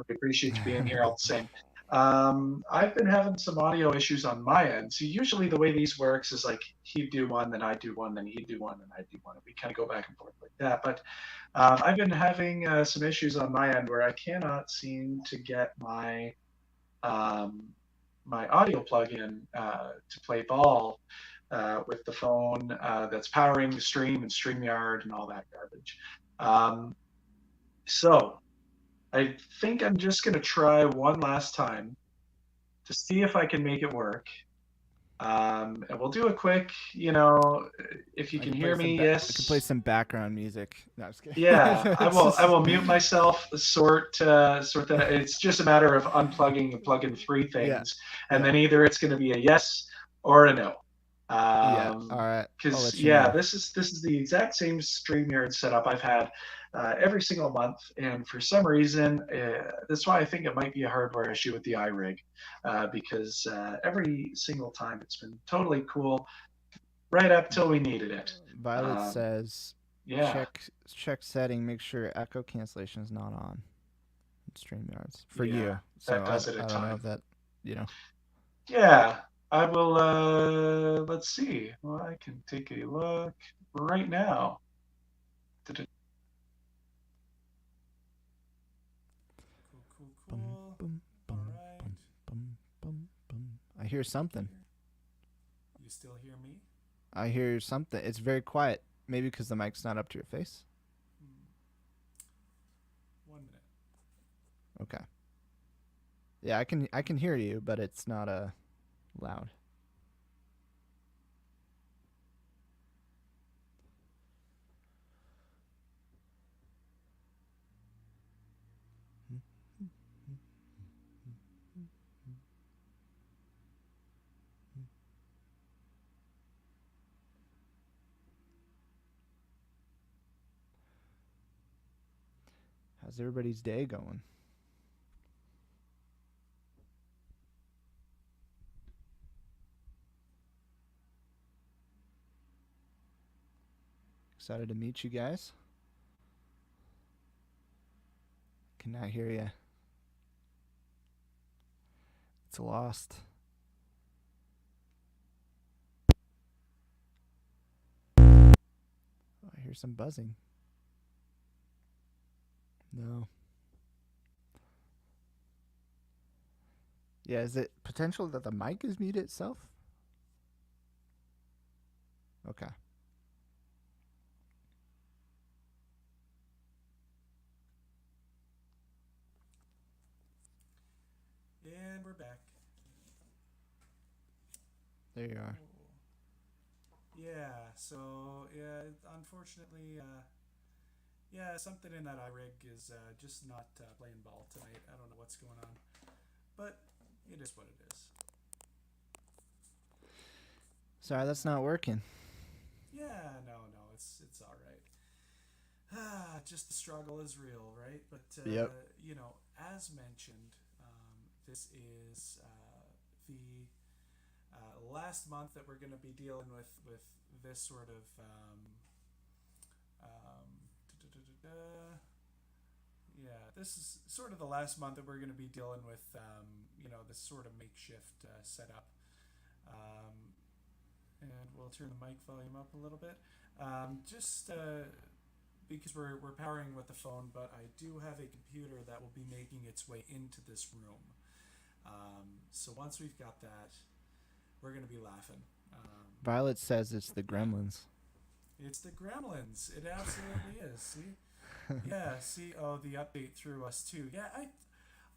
We appreciate you being here all the same. I've been having some audio issues on my end. So usually the way these works is like he'd do one, then I do one, then he'd do one, then I do one. And we kind of go back and forth like that. But I've been having some issues on my end where I cannot seem to get um, my audio plugin to play ball with the phone that's powering the stream and StreamYard and all that garbage. Um, so I think I'm just going to try one last time to see if I can make it work. And we'll do a quick, if you I can can play hear some me, I can play yes. some background music. No, I'm just kidding. Yeah, I It's will. I just will mute myself. Sort that. It's just a matter of unplugging and plugging three yeah. things, and Yeah. then either it's going to be a yes or a no. Yeah. All right. I'll Because let you yeah, know. this is the exact same StreamYard setup I've had every single month, and for some reason, that's why I think it might be a hardware issue with the iRig, because every single time it's been totally cool right up till we needed it. Violet Um, says yeah, check setting, make sure echo cancellation is not on in StreamYards for yeah, you. So that does it I at don't know if time. that, you know. Yeah, I will. Let's see. Well, I can take a look right now. Cool, cool, Bum, cool. bum, All bum, right. bum, bum, bum, bum. I hear something. Here. You still hear me? I hear something. It's very quiet. Maybe because the mic's not up to your face. Hmm. 1 minute. Okay. Yeah, I can hear you, but it's not loud. How's everybody's day going? Excited to meet you guys. Cannot hear you. It's lost. Oh, I hear some buzzing. No. Yeah, is it potential that the mic is muted itself? Okay. And we're back. There you are. Yeah, so, yeah, unfortunately, yeah, something in that iRig is just not playing ball tonight. I don't know what's going on. But it is what it is. Sorry, that's not working. Yeah, no, it's all right. just the struggle is real, right? But Yep. as mentioned, this is the last month that we're going to be dealing with this sort of um, yeah, this is sort of the last month that we're going to be dealing with this sort of makeshift setup. Um, and we'll turn the mic volume up a little bit. Just because we're powering with the phone, but I do have a computer that will be making its way into this room. So once we've got that, we're going to be laughing. Violet says it's the Gremlins. It's the Gremlins. It absolutely is. See? Yeah, see, oh, the update threw us too. Yeah,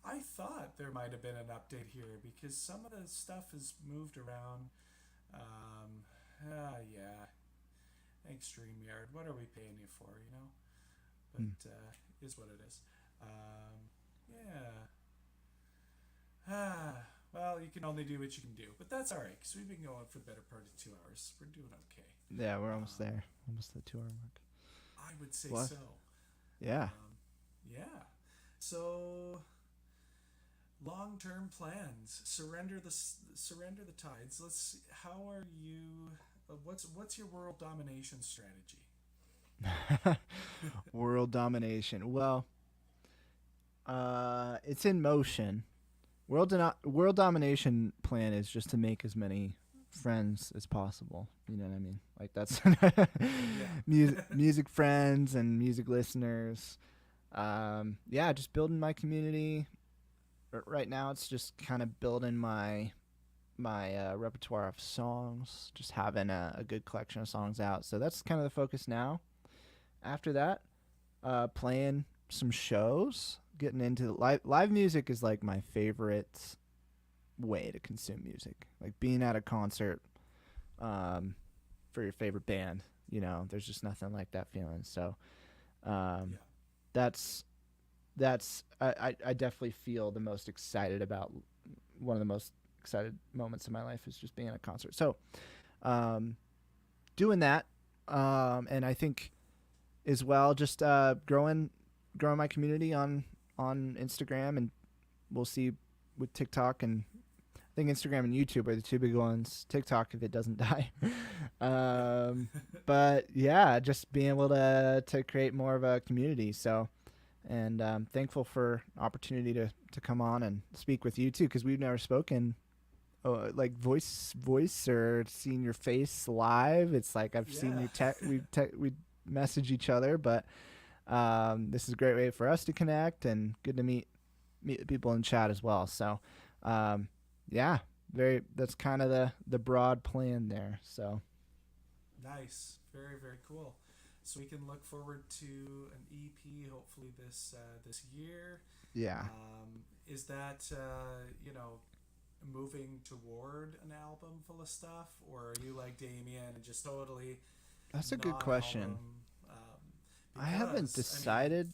I thought there might have been an update here because some of the stuff is moved around. Yeah. Thanks, StreamYard. What are we paying you for, you know? But is what it is. Yeah. Well, you can only do what you can do. But that's all right because we've been going for the better part of 2 hours. We're doing okay. Yeah, we're almost there. Almost the 2 hour mark. I would say What? so. Yeah. Yeah. So, long-term plans. Surrender the tides. How are you? What's your world domination strategy? World domination. Well, it's in motion. World domination plan is just to make as many friends as possible. You know what I mean? Like that's music friends and music listeners. Yeah, just building my community. Right now, it's just kind of building my repertoire of songs. Just having a good collection of songs out. So that's kind of the focus now. After that, playing some shows. Getting into live music is like my favorite way to consume music. Like being at a concert for your favorite band, you know, there's just nothing like that feeling. So that's I definitely feel the most excited about. One of the most excited moments in my life is just being at a concert. So doing that, and I think as well just growing my community on Instagram, and we'll see with TikTok, and I think Instagram and YouTube are the two big ones. TikTok if it doesn't die. But yeah, just being able to create more of a community. So, and thankful for opportunity to come on and speak with you too, because we've never spoken like voice or seen your face live. It's like I've seen you we message each other, but this is a great way for us to connect, and good to meet the people in chat as well. So yeah, that's kind of the broad plan there. So nice. Very, very cool. So we can look forward to an EP hopefully this year. Yeah. Is that moving toward an album full of stuff, or are you like Damien and just totally? That's a good question. I haven't decided.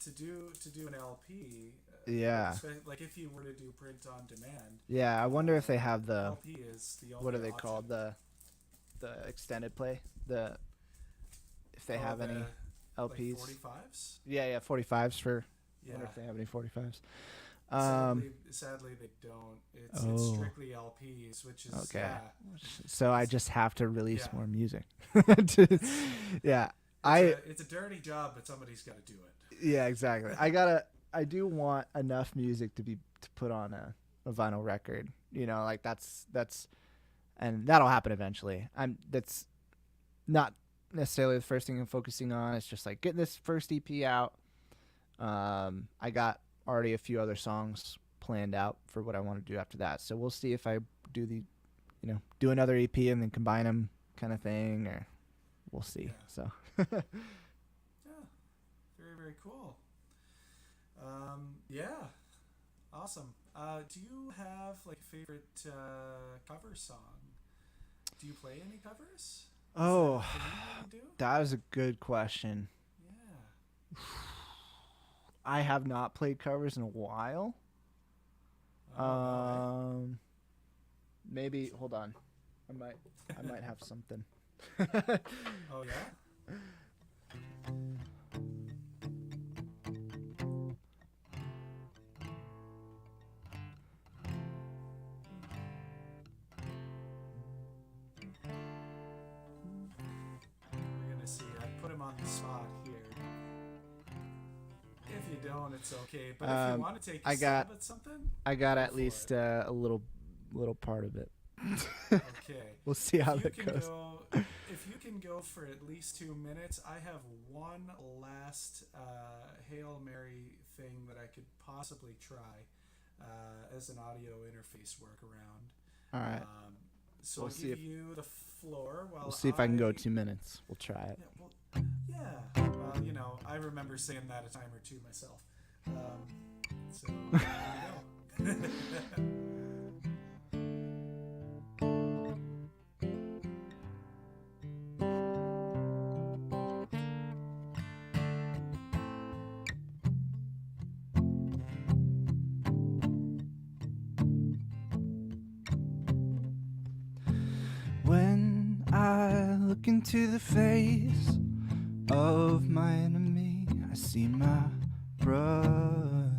To do an LP. Yeah. Like if you were to do print on demand. Yeah, I wonder if they have the LP is the what are they option. called, the extended play, if they have any LPs. Like 45s. Yeah, 45s for. Yeah. I wonder if they have any 45s. Sadly, they don't. It's strictly LPs, which is okay. So I just have to release more music. Yeah. It's a dirty job, but somebody's got to do it. Yeah, exactly. I do want enough music to put on a vinyl record. You know, like that's, and that'll happen eventually. That's not necessarily the first thing I'm focusing on. It's just like getting this first EP out. I got already a few other songs planned out for what I want to do after that. So we'll see if I do do another EP and then combine them kind of thing, or we'll see. Yeah. So. Yeah, very, very cool. Yeah, awesome. Do you have like a favorite cover song? Do you play any covers? Oh, do? that is a good question. Yeah. I have not played covers in a while. Okay. Maybe hold on. I might have something. Oh yeah. on the spot here. If you don't, it's okay. But if you want to take a I got stab at something, I got go at for least it. a little part of it. Okay. We'll see how If you that can goes. if you can go for at least 2 minutes, I have one last Hail Mary thing that I could possibly try as an audio interface workaround. All right. So We'll I'll see give if- you the floor while We'll see if I can go 2 minutes. We'll try it. Yeah, well, you know, I remember saying that a time or two myself. So there you go. When I look into the face of my enemy, I see my brother.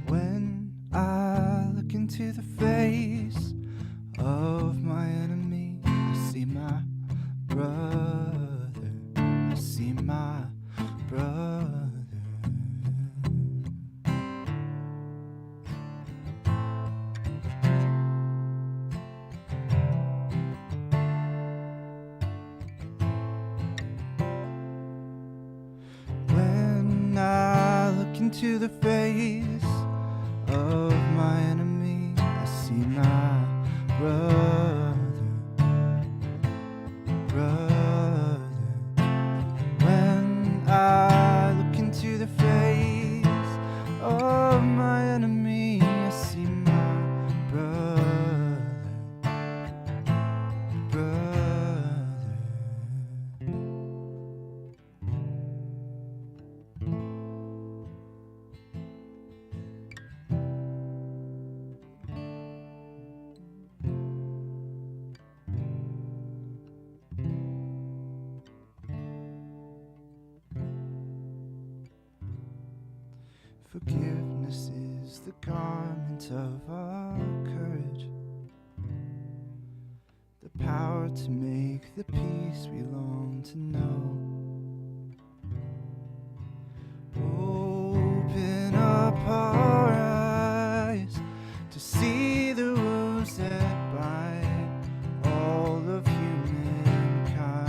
When I look into the face of my enemy, I see my brother. I see my brother. When I look into the face of my enemy, I see my brother. When I look into the face of my enemy, I see my brother. Forgiveness is the garment of our courage, the power to make the peace we long to know. Open up our eyes to see the wounds that bind all of humankind.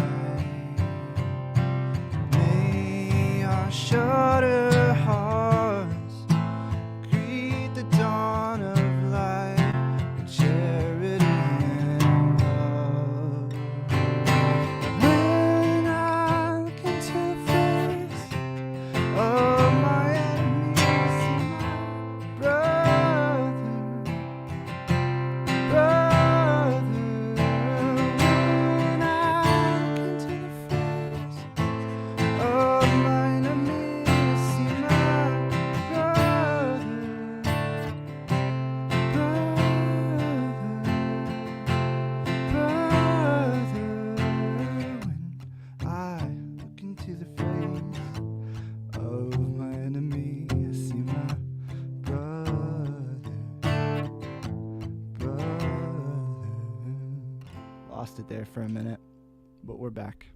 May our shudder hearts greet the dawn of light with charity and love. When I look into the face of my enemy, I see my brother. When I look into the face of my enemy, I see my brother. When I look into the face of my enemy, I see my brother. Lost it there for a minute, but we're back.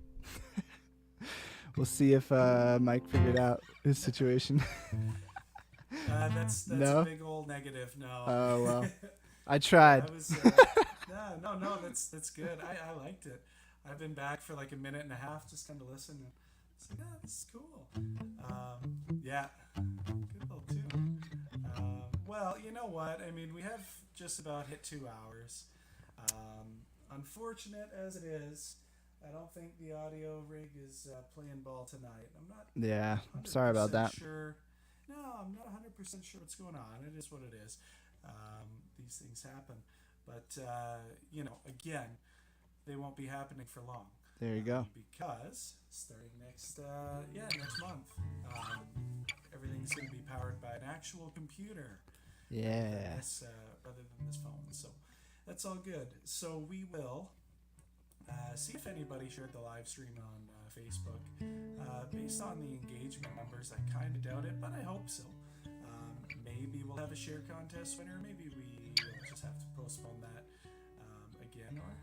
We'll see if Mike figured out his situation. That's No? a big old negative. No. Oh, well. I tried. I was, no, that's good. I liked it. I've been back for like a minute and a half, just kind of listening. It's like, this is cool. Yeah, good little tune. Well, you know what? I mean, we have just about hit 2 hours. Unfortunate as it is, I don't think the audio rig is playing ball tonight. I'm not. Yeah, I'm sorry about 100% that. Sure. No, I'm not 100% sure what's going on. It is what it is. These things happen. But, you know, again, they won't be happening for long. There you go. Because starting next month, everything's going to be powered by an actual computer. Yeah. Rather than this phone. So that's all good. So we will see if anybody shared the live stream on Facebook. Based on the engagement numbers, I kind of doubt it, but I hope so. Maybe we'll have a share contest winner. Maybe we'll just have to postpone that again, or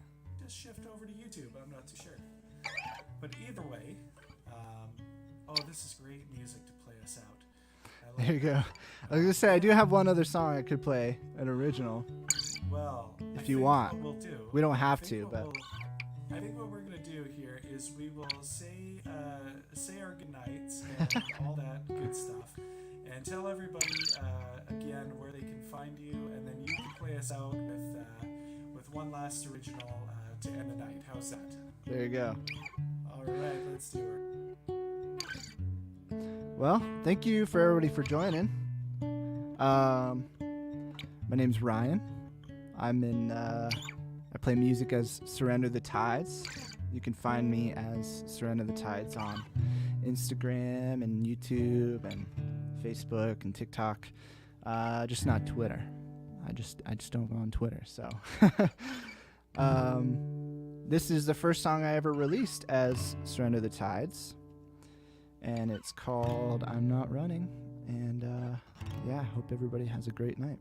just shift over to YouTube. I'm not too sure. But either way, oh, this is great music to play us out. There you go. I was gonna say I do have one other song I could play, an original. Well, if you want, what we'll do, we don't have to, but I think what we're gonna do here is we will say our goodnights and all that good stuff, and tell everybody again where they can find you, and then you can play us out with one last original to end the night. How's that? There you go. All right, let's do it. Well, thank you for everybody for joining. My name's Ryan. I play music as Surrender the Tides. You can find me as Surrender the Tides on Instagram and YouTube and Facebook and TikTok. Just not Twitter. I just don't go on Twitter. So this is the first song I ever released as Surrender the Tides. And it's called I'm Not Running. And yeah, hope everybody has a great night.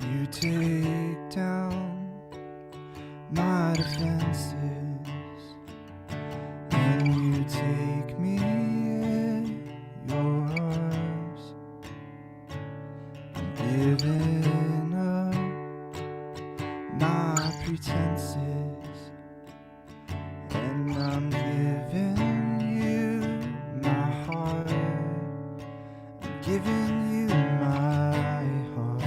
You take down my defenses, and you take me in your arms. I'm giving up my pretenses, and I'm giving you my heart. I'm giving you my heart.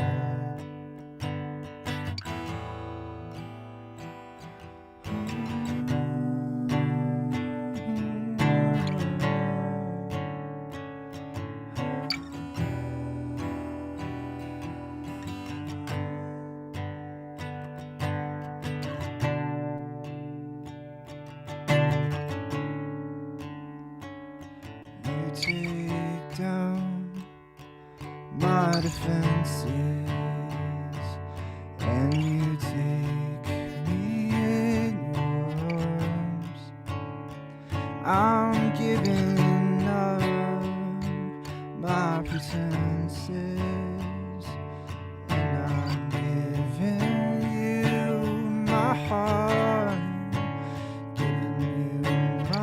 Take down my defenses, and you take me in your arms. I'm giving up my pretenses, and I'm giving you my heart, giving you my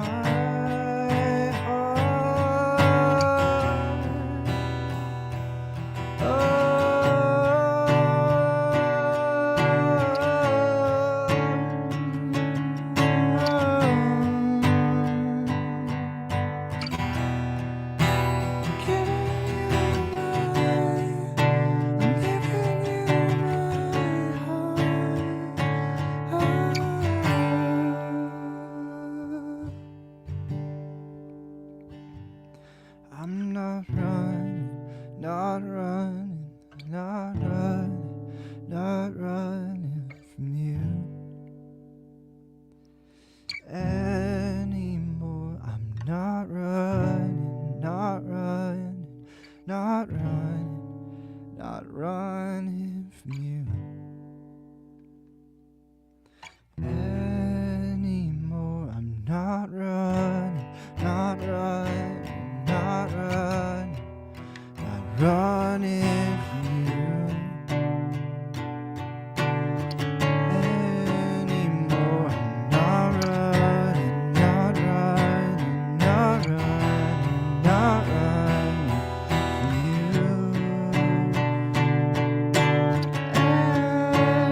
I'm not running, not running, not running, not running from you anymore. I'm not running, not running, not running, not running from you anymore. I'm not running, not running, not running, not running from you anymore. I'm not running, not running, not running, not running from you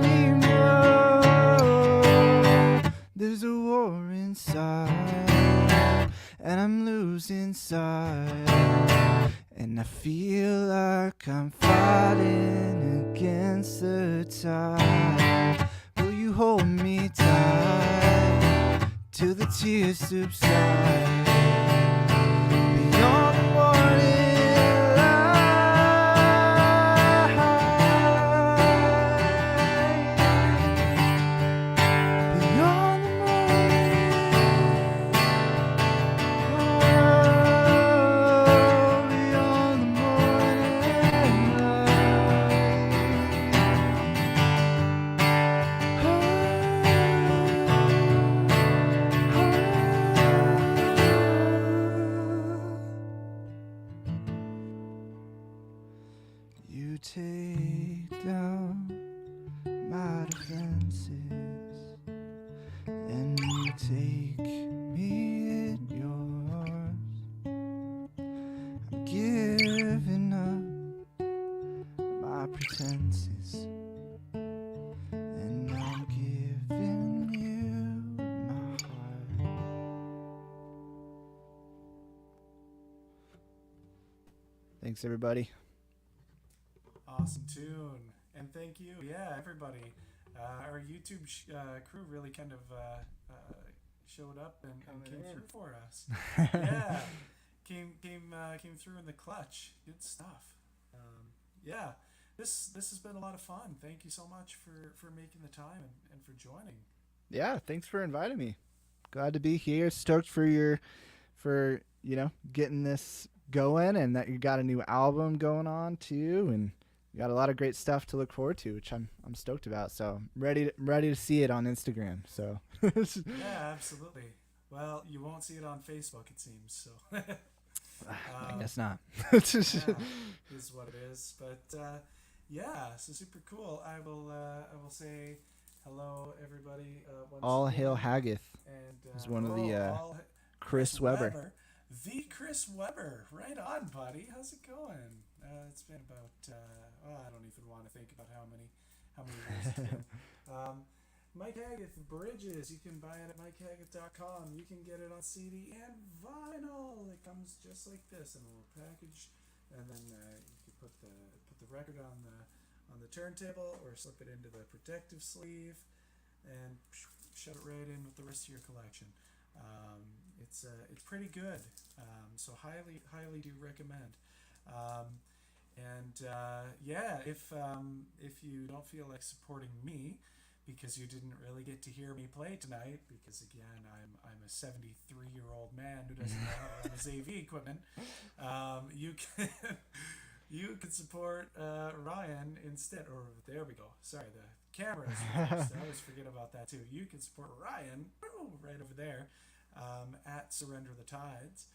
anymore. There's a war inside, and I'm losing sight, and I feel like I'm fighting against the tide. Will you hold me tight till the tears subside? Beyond the morning light, beyond the morning light. take down my defenses, and you take me in yours. I'm giving up my pretenses, and I'm giving you my heart. Thanks, everybody. Awesome tune. And thank you. Yeah, everybody. Our YouTube crew really kind of showed up and came through for us. Yeah. Came through in the clutch. Good stuff. Yeah. This has been a lot of fun. Thank you so much for making the time and for joining. Yeah, thanks for inviting me. Glad to be here. Stoked for getting this going, and that you got a new album going on too, and you got a lot of great stuff to look forward to, which I'm stoked about. So ready to see it on Instagram. So yeah, absolutely. Well, you won't see it on Facebook, it seems. So I guess not. Yeah, is what it is. But yeah, so super cool. I will say hello, everybody. All hail Haggith. And is one of the Chris Weber. The Chris Weber. Right on, buddy. How's it going? It's been about I don't even want to think about how many years it's been. Mike Haggith Bridges. You can buy it at mikehaggith.com. You can get it on CD and vinyl. It comes just like this in a little package, and then you can put the record on the turntable or slip it into the protective sleeve and shut it right in with the rest of your collection. It's pretty good, so highly do recommend. Yeah, if you don't feel like supporting me because you didn't really get to hear me play tonight, because again I'm a 73-year-old man who doesn't know how to use AV equipment, you can support Ryan instead. Or there we go. Sorry, the camera's reversed. I always forget about that too. You can support Ryan right over there at Surrender the Tides,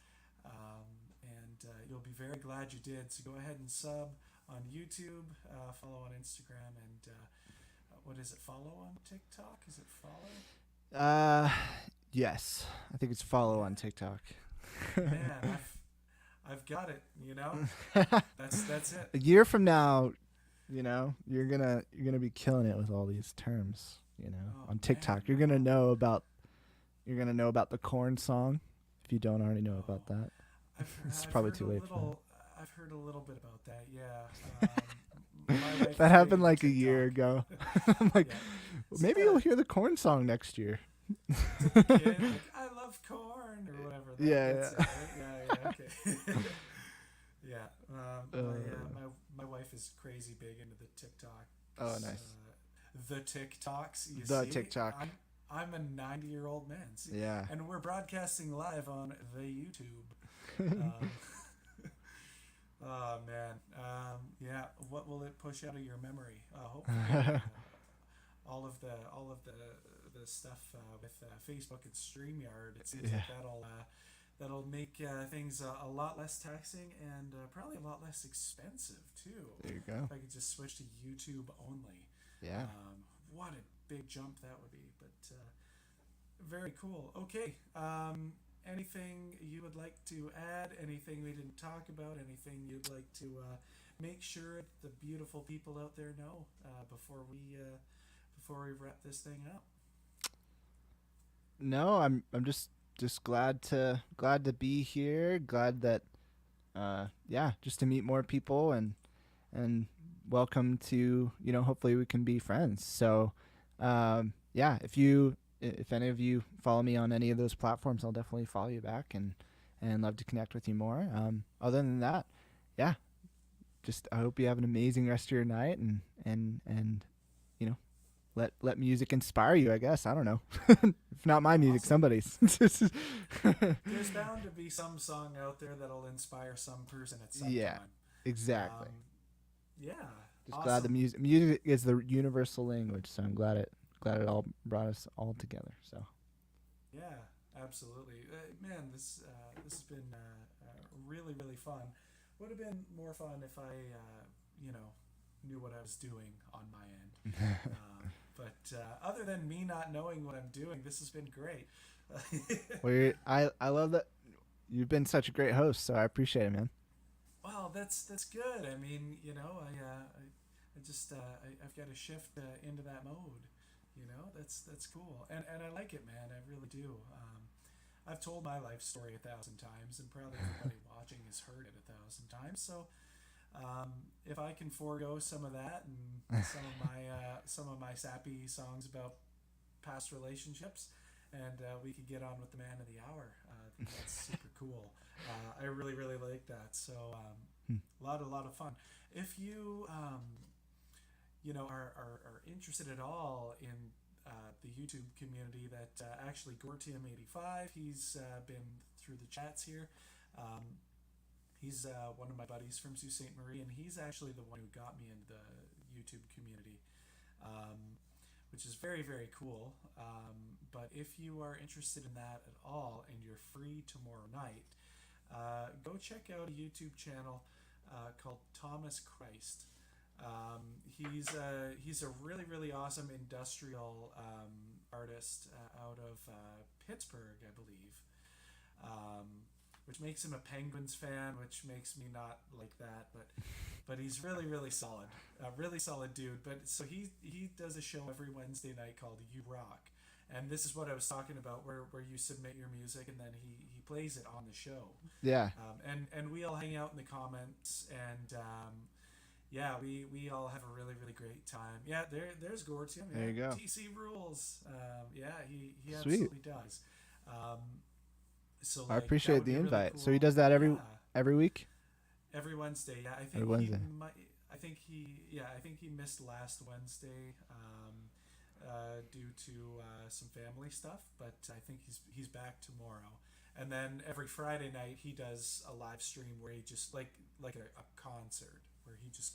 and you'll be very glad you did. So go ahead and sub on YouTube, follow on Instagram, and what is it? Follow on TikTok? Is it follow? Yes, I think it's follow on TikTok. Man, I've got it. That's it. A year from now, you're gonna be killing it with all these terms. On TikTok, man. you're gonna know about the corn song. If you don't already know about that, it's probably too late for that. I've heard a little bit about that. Yeah. My wife That happened like a TikTok. year ago. I'm like, Yeah. maybe you'll hear the corn song next year. Kid, like, I love corn or whatever. Yeah. Yeah. Okay. Yeah. My wife is crazy big into the TikTok. Oh, nice. The TikToks. The TikTok. I'm a 90-year-old man. See? Yeah. And we're broadcasting live on the YouTube. Oh man. Yeah. What will it push out of your memory? Hopefully, all of the stuff with Facebook and StreamYard. It seems like that'll make things a lot less taxing and probably a lot less expensive too. There you go. If I could just switch to YouTube only. Yeah. What a big jump that would be. But very cool. Okay. Anything you would like to add? Anything we didn't talk about? Anything you'd like to make sure the beautiful people out there know before we wrap this thing up? No, I'm just glad to be here. Glad that just to meet more people and welcome to hopefully we can be friends. So if any of you follow me on any of those platforms, I'll definitely follow you back and love to connect with you more. Other than that, just I hope you have an amazing rest of your night and let music inspire you, I guess. I don't know. If not my music, somebody's. There's bound to be some song out there that'll inspire some person at some time. Exactly. Yeah. Just glad the music is the universal language, so I'm glad it all brought us all together. So. Yeah, absolutely, man. This has been really fun. Would have been more fun if I knew what I was doing on my end. But other than me not knowing what I'm doing, this has been great. Well, I love that you've been such a great host, so I appreciate it, man. Well, that's good. I mean, I just I've got to shift into that mode. That's cool, and I like it, man. I really do. I've told my life story 1,000 times, and probably everybody watching has heard it 1,000 times. So, if I can forego some of that and some of my sappy songs about past relationships, and we could get on with the man of the hour, I think that's super cool. I really like that. So, a lot of fun. If you are interested at all in the YouTube community, that actually Gortium85, he's been through the chats here. He's one of my buddies from Sault Ste. Marie, and he's actually the one who got me into the YouTube community, which is very, very cool. But if you are interested in that at all and you're free tomorrow night, go check out a YouTube channel called Thomas Christ. He's a really awesome industrial artist out of Pittsburgh, I believe, which makes him a Penguins fan, which makes me not like that, but he's really solid, a really solid dude. But so he does a show every Wednesday night called You Rock, and this is what I was talking about, where you submit your music and then he plays it on the show. Yeah. And we all hang out in the comments, and yeah, we all have a really great time. Yeah, there's Gortium. Yeah, there you go. TC rules. Yeah, he Sweet. absolutely does. So I like, appreciate the invite. Really cool. So he does that every week. Every Wednesday. Yeah, I think every Wednesday. I think he missed last Wednesday due to some family stuff, but I think he's back tomorrow. And then every Friday night he does a live stream where he just like a concert where he just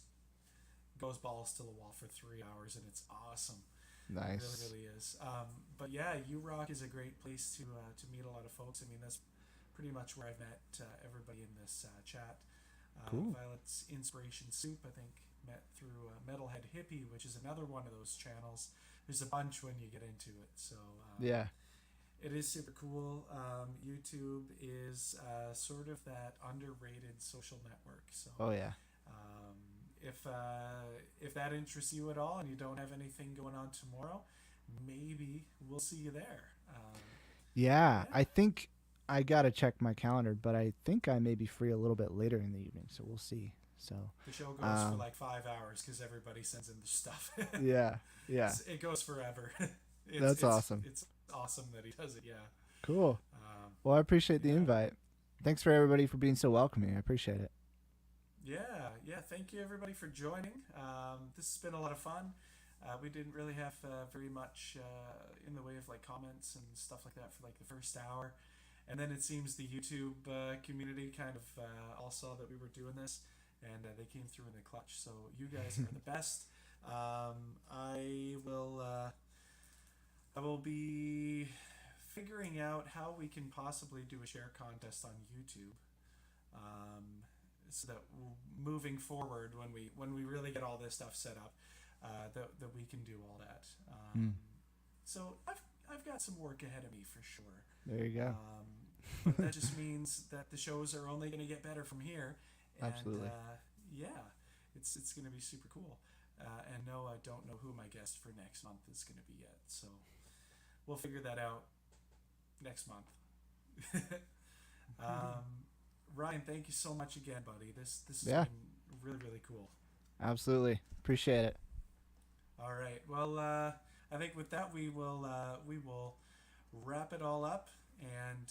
goes balls to the wall for 3 hours, and it's awesome. Nice. It really is. But yeah, U-Rock is a great place to meet a lot of folks. I mean, that's pretty much where I've met everybody in this chat. Cool. Violet's Inspiration Soup, I think, met through Metalhead Hippie, which is another one of those channels. There's a bunch when you get into it. So yeah, it is super cool. YouTube is sort of that underrated social network. So oh yeah. If that interests you at all and you don't have anything going on tomorrow, maybe we'll see you there. Yeah, I think I gotta check my calendar, but I think I may be free a little bit later in the evening, so we'll see. So the show goes for like 5 hours because everybody sends in their stuff. yeah. It goes forever. That's awesome. It's awesome that he does it. Yeah. Cool. Well, I appreciate the invite. Thanks for everybody for being so welcoming. I appreciate it. Yeah. Thank you everybody for joining. This has been a lot of fun. We didn't really have very much in the way of like comments and stuff like that for like the first hour, and then it seems the YouTube community kind of all saw that we were doing this, and they came through in the clutch. So you guys are the best. I will be figuring out how we can possibly do a share contest on YouTube. So that moving forward, when we really get all this stuff set up, that we can do all that. So I've got some work ahead of me for sure. There you go. But that just means that the shows are only going to get better from here. And, absolutely. It's going to be super cool. And no, I don't know who my guest for next month is going to be yet. So we'll figure that out next month. Ryan, thank you so much again, buddy. This has been really cool. Absolutely. Appreciate it. All right. Well, I think with that we will wrap it all up, and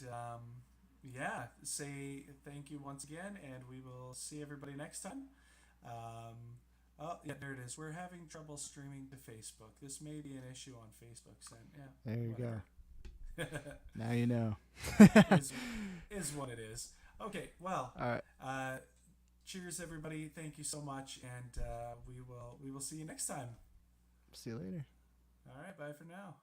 say thank you once again, and we will see everybody next time. Oh, yeah, there it is. We're having trouble streaming to Facebook. This may be an issue on Facebook. So, yeah. There you whatever. go. Now you know. is what it is. Okay, well, all right. Cheers, everybody. Thank you so much, and we will see you next time. See you later. All right, bye for now.